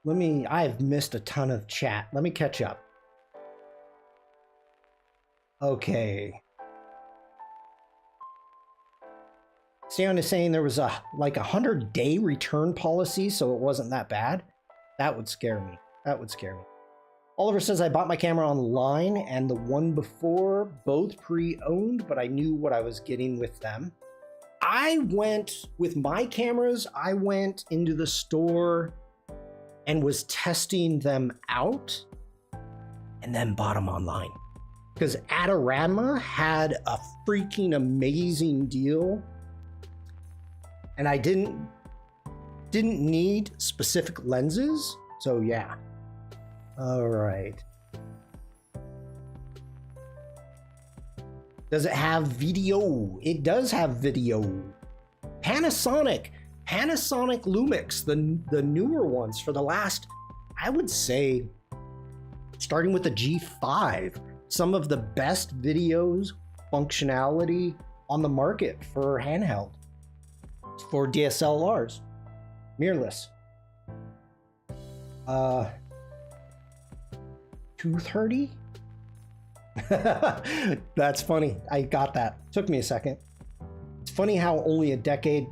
I've missed a ton of chat. Let me catch up. Okay. Shawn is saying there was a 100-day return policy, so it wasn't that bad. That would scare me. That would scare me. Oliver says, I bought my camera online and the one before, both pre-owned, but I knew what I was getting with them. With my cameras, I went into the store and was testing them out and then bought them online. Because Adorama had a freaking amazing deal and I didn't need specific lenses, so yeah. All right. Does it have video? It does have video. Panasonic Lumix, the newer ones for the last, I would say, starting with the G5, some of the best videos, functionality on the market for handheld, for DSLRs, mirrorless. 230? That's funny. I got that. Took me a second. It's funny how only a decade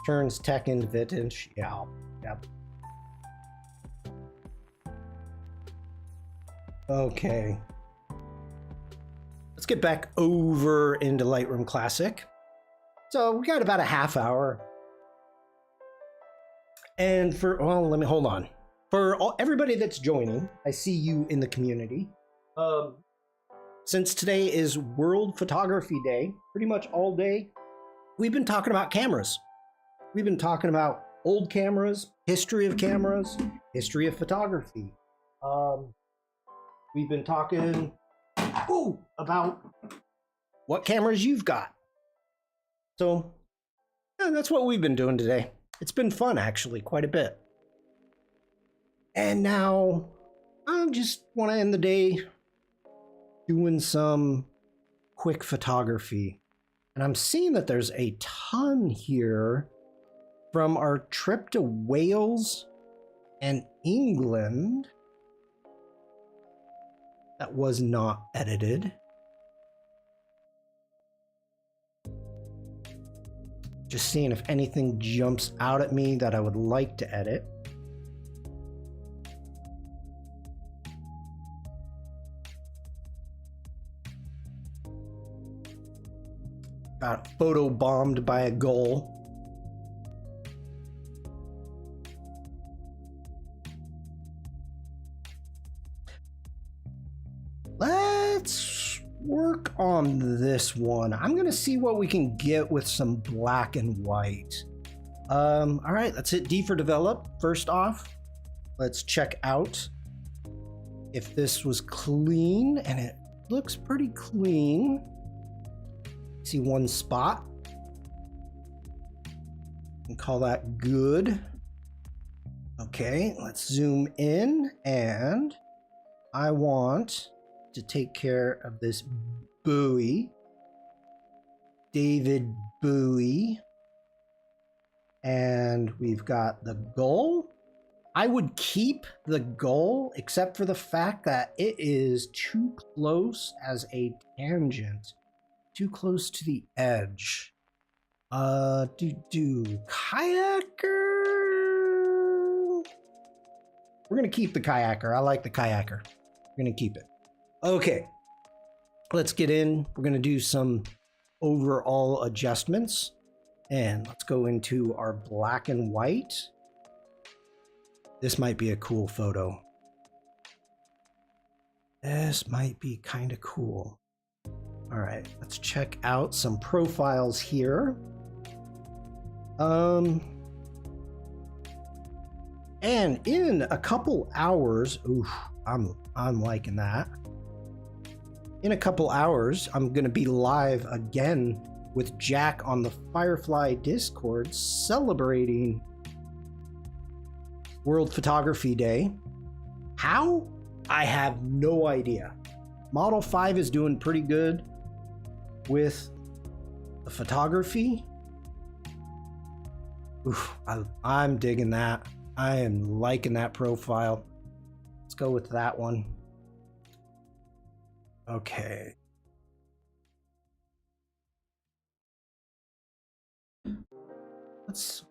turns tech into vintage. Yeah. Yep. Okay. Let's get back over into Lightroom Classic. So we got about a half hour. And hold on. For everybody that's joining, I see you in the community. Since today is World Photography Day, pretty much all day, we've been talking about cameras. We've been talking about old cameras, history of photography. We've been talking about what cameras you've got. So yeah, that's what we've been doing today. It's been fun, actually, quite a bit. And now I just want to end the day doing some quick photography. And I'm seeing that there's a ton here from our trip to Wales and England that was not edited. Just seeing if anything jumps out at me that I would like to edit. Got photo bombed by a goal. Let's work on this one. I'm gonna see what we can get with some black and white. All right, let's hit D for develop. First off, let's check out if this was clean, and it looks pretty clean. See one spot and call that good. Okay, let's zoom in, and I want to take care of this Bowie, David Bowie, and we've got the goal. I would keep the goal except for the fact that it is too close as a tangent. Too close to the edge. Kayaker. We're gonna keep the kayaker. I like the kayaker. We're gonna keep it. Okay. Let's get in. We're gonna do some overall adjustments. And let's go into our black and white. This might be a cool photo. This might be kind of cool. All right, let's check out some profiles here. And in a couple hours, I'm liking that. In a couple hours, I'm gonna be live again with Jack on the Firefly Discord celebrating World Photography Day. How? I have no idea. Model 5 is doing pretty good with the photography. I'm digging that. I am liking that profile. Let's go with that one. Okay. Let's...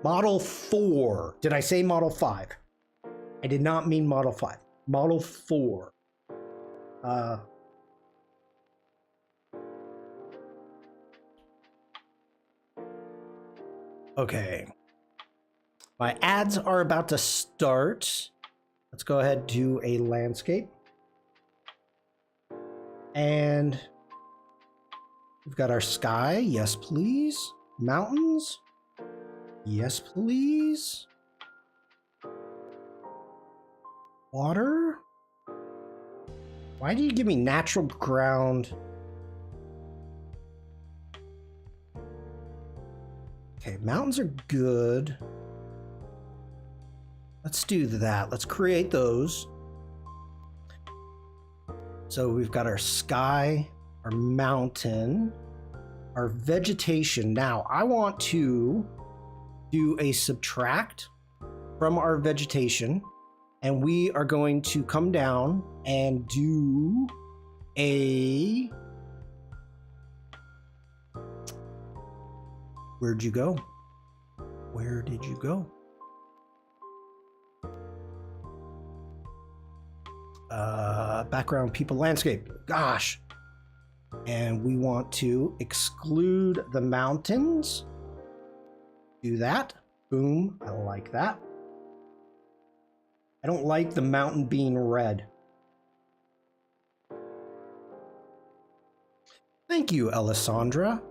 Model 4. Did I say Model 5? I did not mean Model 5. Model 4. Okay. My ads are about to start. Let's go ahead and do a landscape. And we've got our sky. Yes, please. Mountains. Yes, please. Water. Why do you give me natural ground? Okay, mountains are good. Let's do that. Let's create those. So we've got our sky, our mountain, our vegetation. Now I want to do a subtract from our vegetation, and we are going to come down and do a... Where'd you go? Where did you go? Background, people, landscape. Gosh. And we want to exclude the mountains. Do that. Boom. I like that. I don't like the mountain being red. Thank you, Alessandra.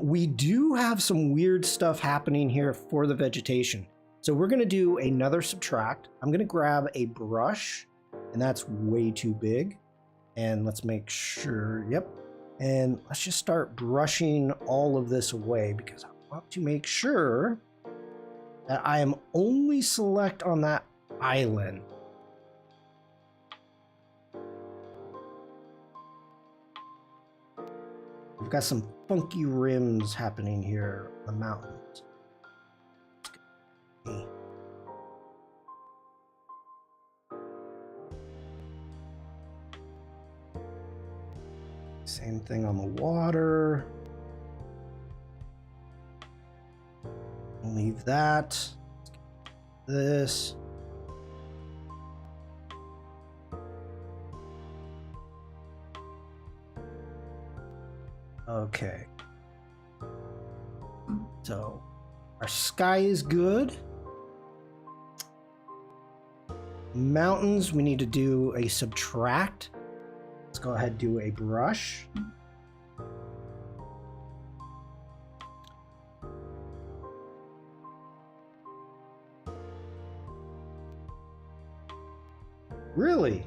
We do have some weird stuff happening here for the vegetation. So we're going to do another subtract. I'm going to grab a brush, and that's way too big. And let's make sure, yep. And let's just start brushing all of this away because I want to make sure that I am only select on that island. We've got some funky rims happening here on the mountains. Same thing on the water. Leave that. This. Okay. So our sky is good. Mountains, we need to do a subtract. Let's go ahead and do a brush. Really?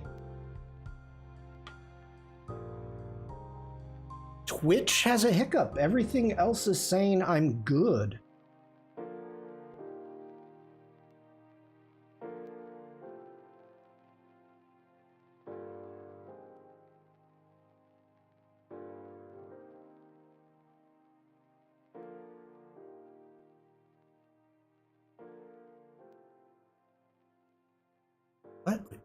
Twitch has a hiccup. Everything else is saying I'm good.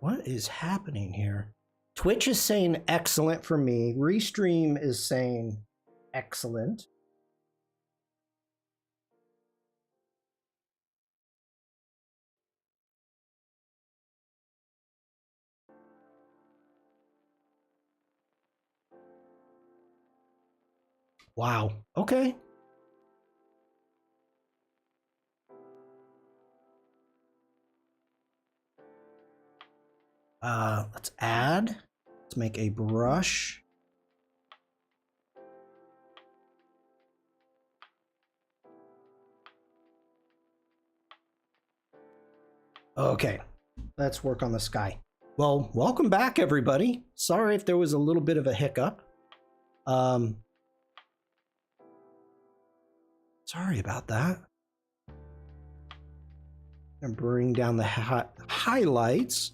What is happening here? Twitch is saying excellent for me. Restream is saying excellent. Wow. Okay. Let's add. Let's make a brush. Okay, let's work on the sky. Well, welcome back, everybody. Sorry if there was a little bit of a hiccup. Sorry about that. And bring down the highlights.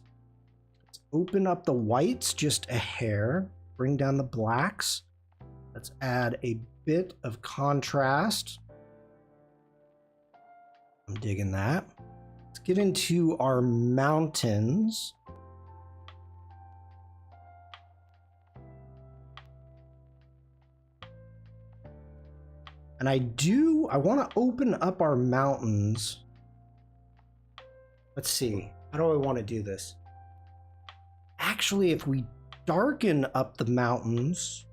Let's open up the whites just a hair. Bring down the blacks. Let's add a bit of contrast. I'm digging that. Let's get into our mountains. And I want to open up our mountains. Let's see. How do I want to do this? Actually, if we darken up the mountains,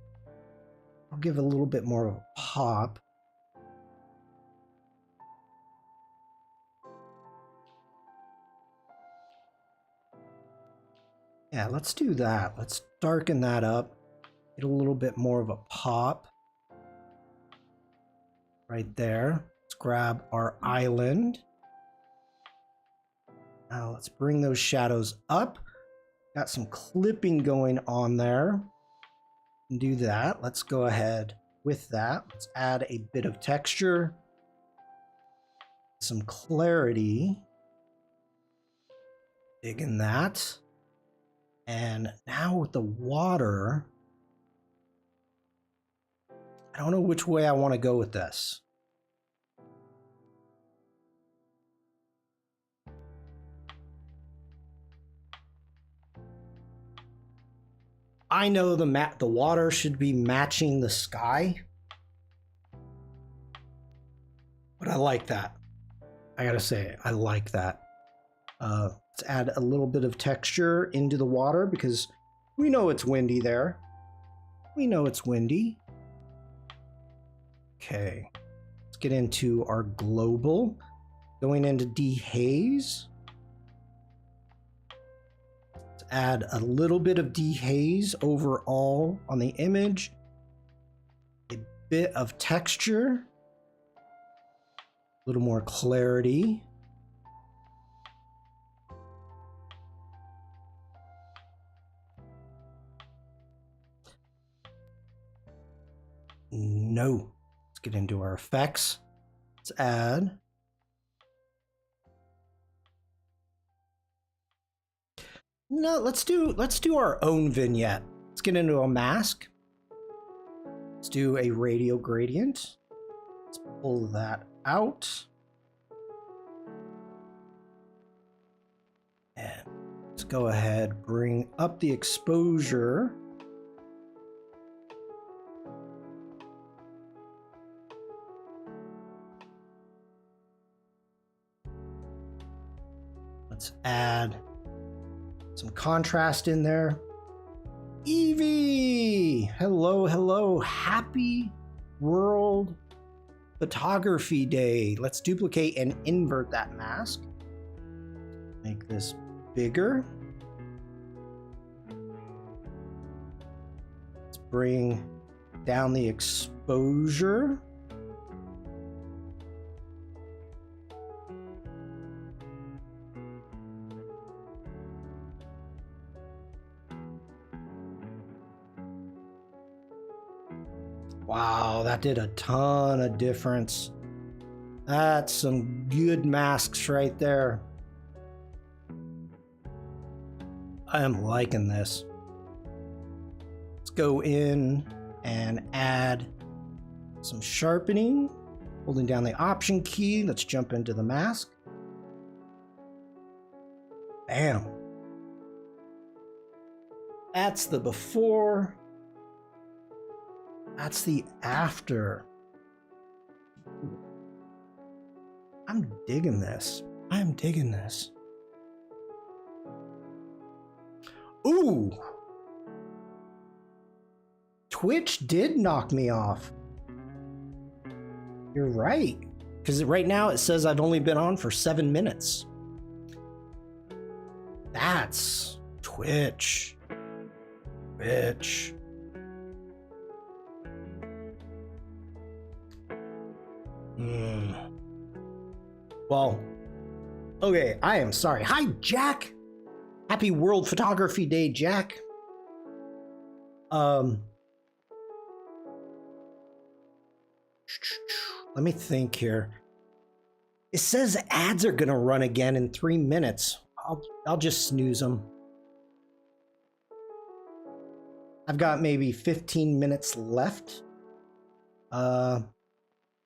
I'll give a little bit more of a pop. Yeah, let's do that. Let's darken that up. Get a little bit more of a pop. Right there. Let's grab our island. Now let's bring those shadows up. Got some clipping going on there. Do that. Let's go ahead with that. Let's add a bit of texture. Some clarity. Dig in that. And now with the water, I don't know which way I want to go with this. I know the water should be matching the sky, but I like that. I gotta say, I like that. Let's add a little bit of texture into the water because we know it's windy there. We know it's windy. Okay, let's get into our global. Going into dehaze. Let's add a little bit of dehaze overall on the image. A bit of texture, a little more clarity. No. Let's get into our effects. Let's add. No, let's do our own vignette. Let's get into a mask. Let's do a radial gradient. Let's pull that out. And let's go ahead, bring up the exposure. Let's add some contrast in there. Evie! Hello, hello. Happy World Photography Day. Let's duplicate and invert that mask. Make this bigger. Let's bring down the exposure. Wow, that did a ton of difference. That's some good masks right there. I am liking this. Let's go in and add some sharpening. Holding down the Option key, let's jump into the mask. Bam. That's the before. That's the after. I'm digging this. I'm digging this. Ooh! Twitch did knock me off. You're right. Because right now it says I've only been on for 7 minutes. That's Twitch. Bitch. Well, okay, I am sorry. Hi, Jack. Happy World Photography Day, Jack. Let me think here. It says ads are gonna run again in 3 minutes. I'll just snooze them. I've got maybe 15 minutes left. Let's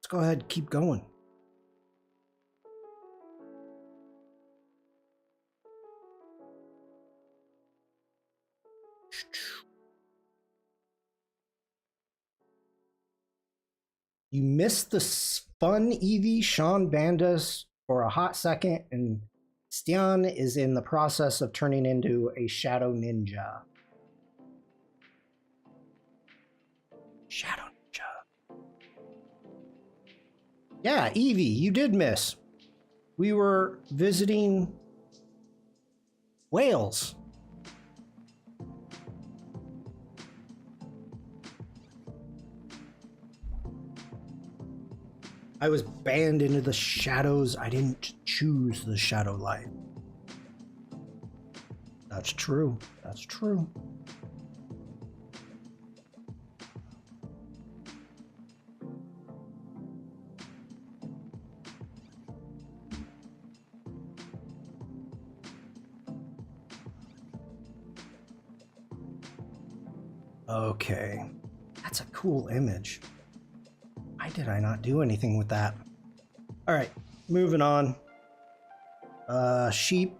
go ahead and keep going. You missed the fun Eevee. Shawn banned us for a hot second, and Stian is in the process of turning into a shadow ninja. Shadow ninja. Yeah, Eevee, you did miss. We were visiting Wales. I was banned into the shadows. I didn't choose the shadow life. That's true. That's true. Okay. That's a cool image. Why did I not do anything with that? All right, moving on. Sheep.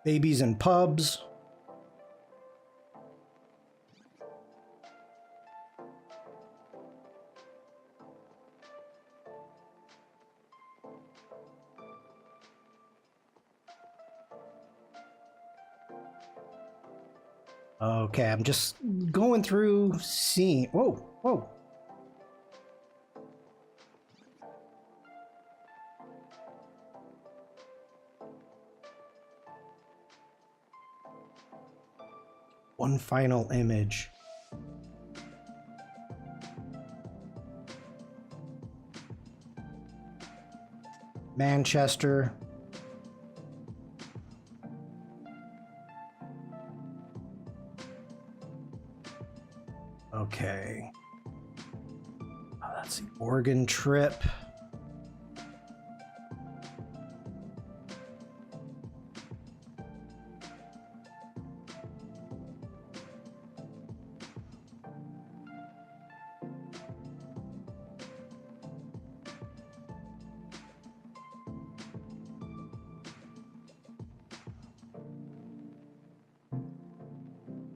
Babies in pubs. Okay, I'm just going through seeing. Whoa, whoa. One final image. Manchester. Okay. Oh, that's the Oregon trip.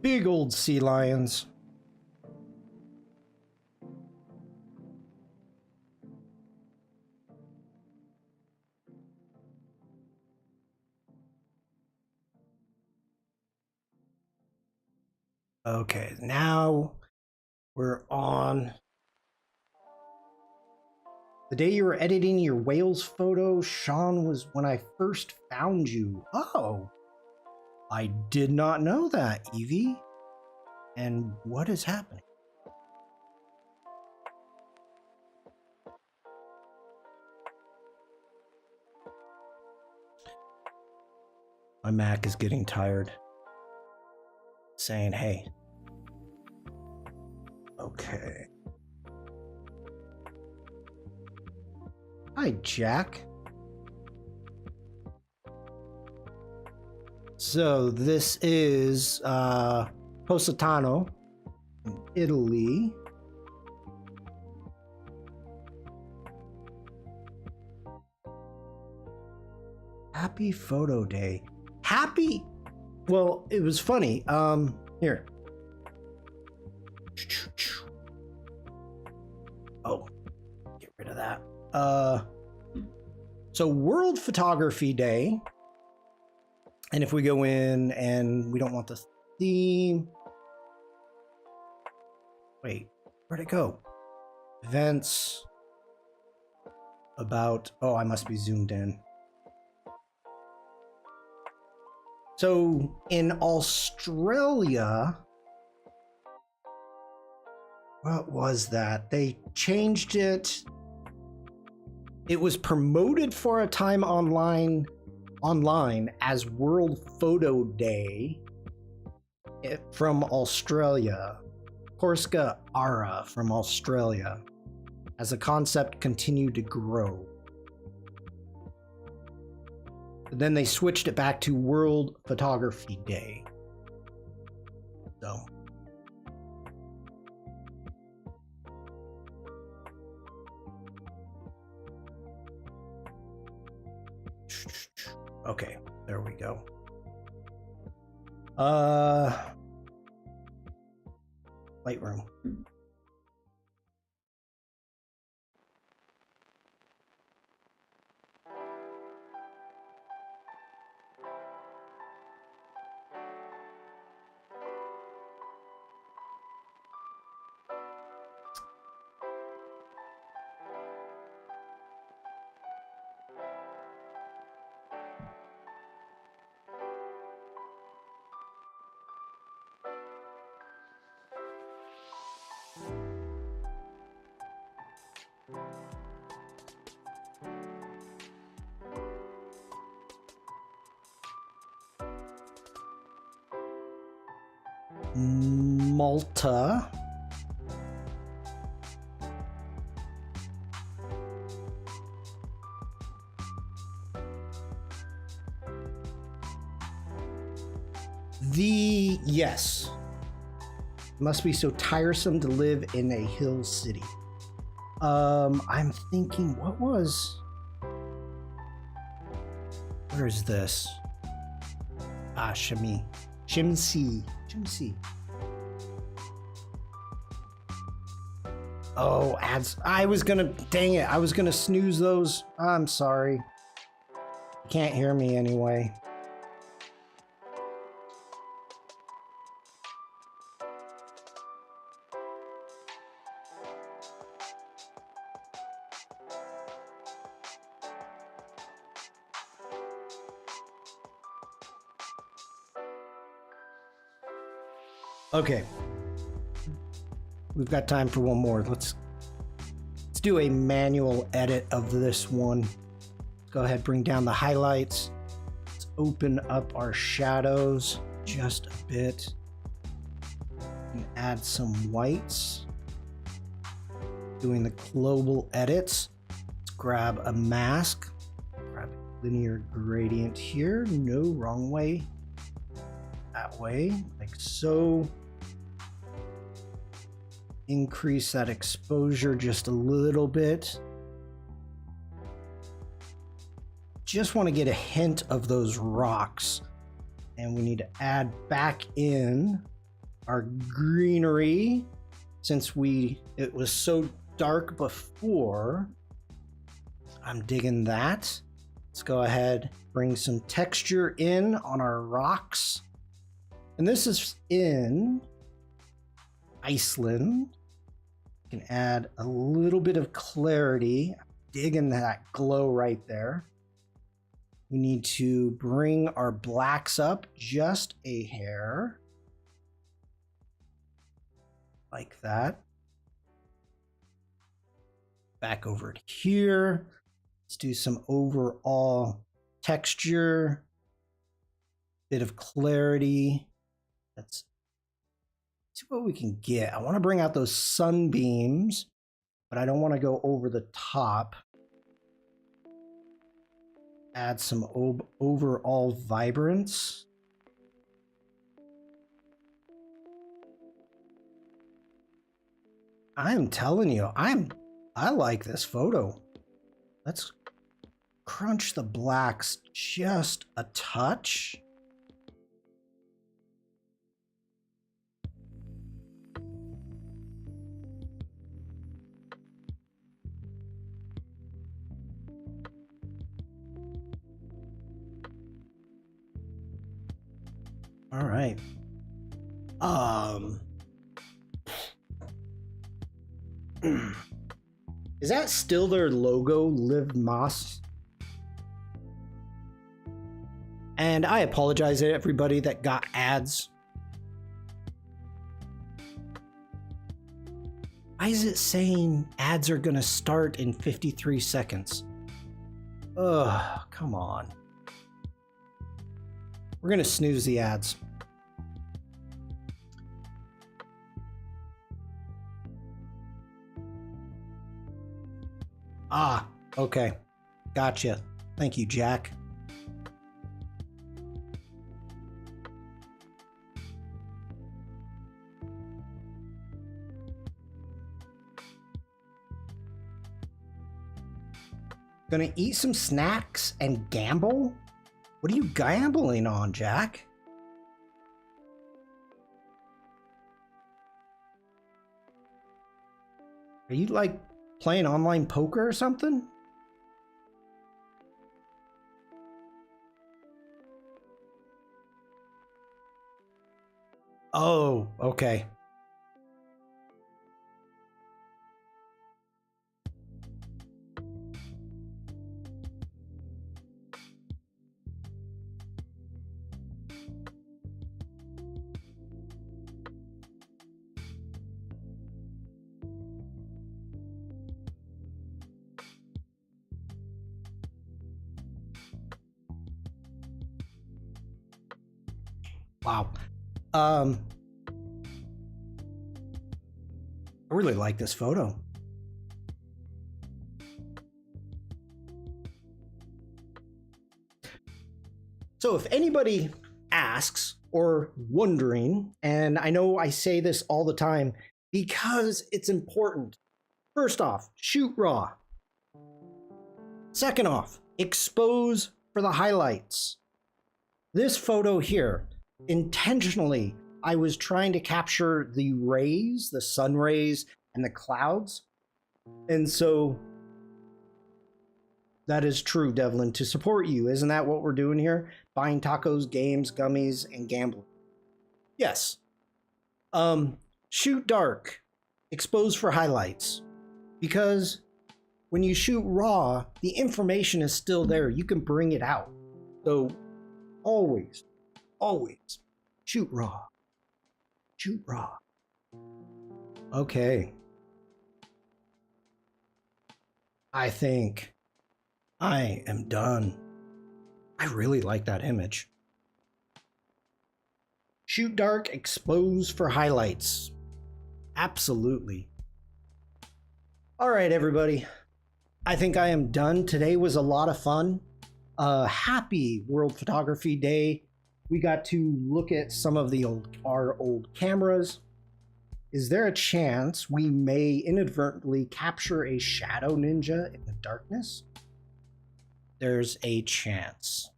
Big old sea lions. Okay, now we're on the day you were editing your whales photo. Shawn was when I first found you. Oh, I did not know that, Evie. And what is happening? My Mac is getting tired. Saying, hey. Okay. Hi, Jack. So this is Positano in Italy. Happy photo day. Happy. Well, it was funny. Here. Oh, get rid of that. So World Photography Day. And if we go in and we don't want the theme. Wait, where'd it go? Events. About, oh, I must be zoomed in. So in Australia, what was that? They changed it. It was promoted for a time online as World Photo Day from Australia. Corsica Ara from Australia, as the concept continued to grow. But then they switched it back to World Photography Day. So. Okay, there we go. Lightroom. Malta. Yes. It must be so tiresome to live in a hill city. I'm thinking, where is this? Shimsi. Oh, ads. Dang it. I was gonna snooze those. I'm sorry. You can't hear me anyway. Okay. We've got time for one more. Let's do a manual edit of this one. go ahead, bring down the highlights. Let's open up our shadows just a bit and add some whites. Doing the global edits. Let's grab a mask, grab a linear gradient here. No, wrong way. That way, like so. Increase that exposure just a little bit. Just want to get a hint of those rocks. And we need to add back in our greenery since it was so dark before. I'm digging that. Let's go ahead, bring some texture in on our rocks. And this is in Iceland. You can add a little bit of clarity. Digging that glow right there. We need to bring our blacks up just a hair. Like that. Back over to here. Let's do some overall texture. Bit of clarity. Let's see what we can get. I want to bring out those sunbeams, but I don't want to go over the top. Add some overall vibrance. I'm telling you, I like this photo. Let's crunch the blacks just a touch. All right. Is that still their logo, Live Moss? And I apologize to everybody that got ads. Why is it saying ads are gonna start in 53 seconds? Ugh, come on. We're gonna snooze the ads. Ah, okay. Gotcha. Thank you, Jack. Gonna eat some snacks and gamble? What are you gambling on, Jack? Are you like playing online poker or something? Oh, okay. Wow. I really like this photo. So if anybody asks or wondering, and I know I say this all the time because it's important. First off, shoot raw. Second off, expose for the highlights. This photo here, intentionally, I was trying to capture the rays, the sun rays, and the clouds. And so that is true, Devlin, to support you. Isn't that what we're doing here? Buying tacos, games, gummies, and gambling. Yes. Shoot dark, expose for highlights. Because when you shoot raw, the information is still there. You can bring it out. So always shoot raw. Shoot raw. Okay. I think I am done. I really like that image. Shoot dark, expose for highlights. Absolutely. All right, everybody. I think I am done. Today was a lot of fun. Happy World Photography Day. We got to look at some of our old cameras. Is there a chance we may inadvertently capture a shadow ninja in the darkness? There's a chance.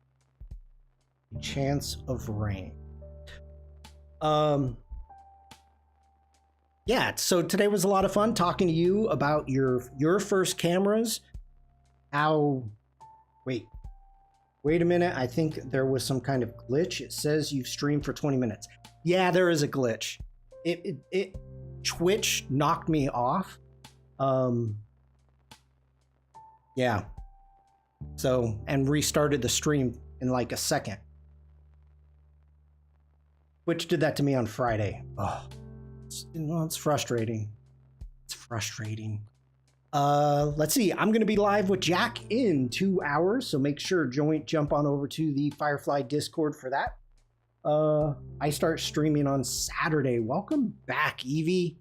A chance of rain. Yeah, so today was a lot of fun talking to you about your first cameras. Wait a minute. I think there was some kind of glitch. It says you've streamed for 20 minutes. Yeah, there is a glitch. Twitch knocked me off. Yeah. So, and restarted the stream in like a second. Twitch did that to me on Friday. Oh, it's frustrating. It's frustrating. Let's see. I'm going to be live with Jack in 2 hours, so make sure jump on over to the Firefly Discord for that. I start streaming on Saturday. Welcome back, Evie.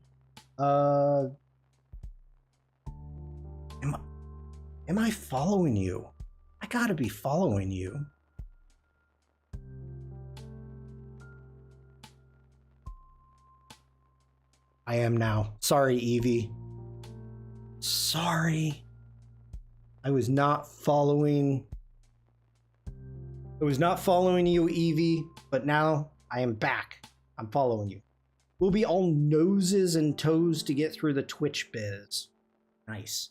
Am I following you? I gotta be following you. I am now. Sorry, Evie. Sorry. I was not following you, Evie, but now I am back. I'm following you. We'll be all noses and toes to get through the Twitch biz. Nice.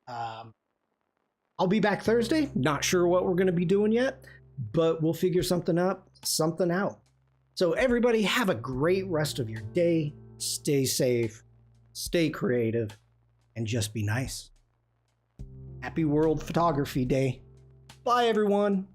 I'll be back Thursday. Not sure what we're going to be doing yet, but we'll figure something out. So everybody have a great rest of your day. Stay safe, stay creative, and just be nice. Happy World Photography Day. Bye, everyone.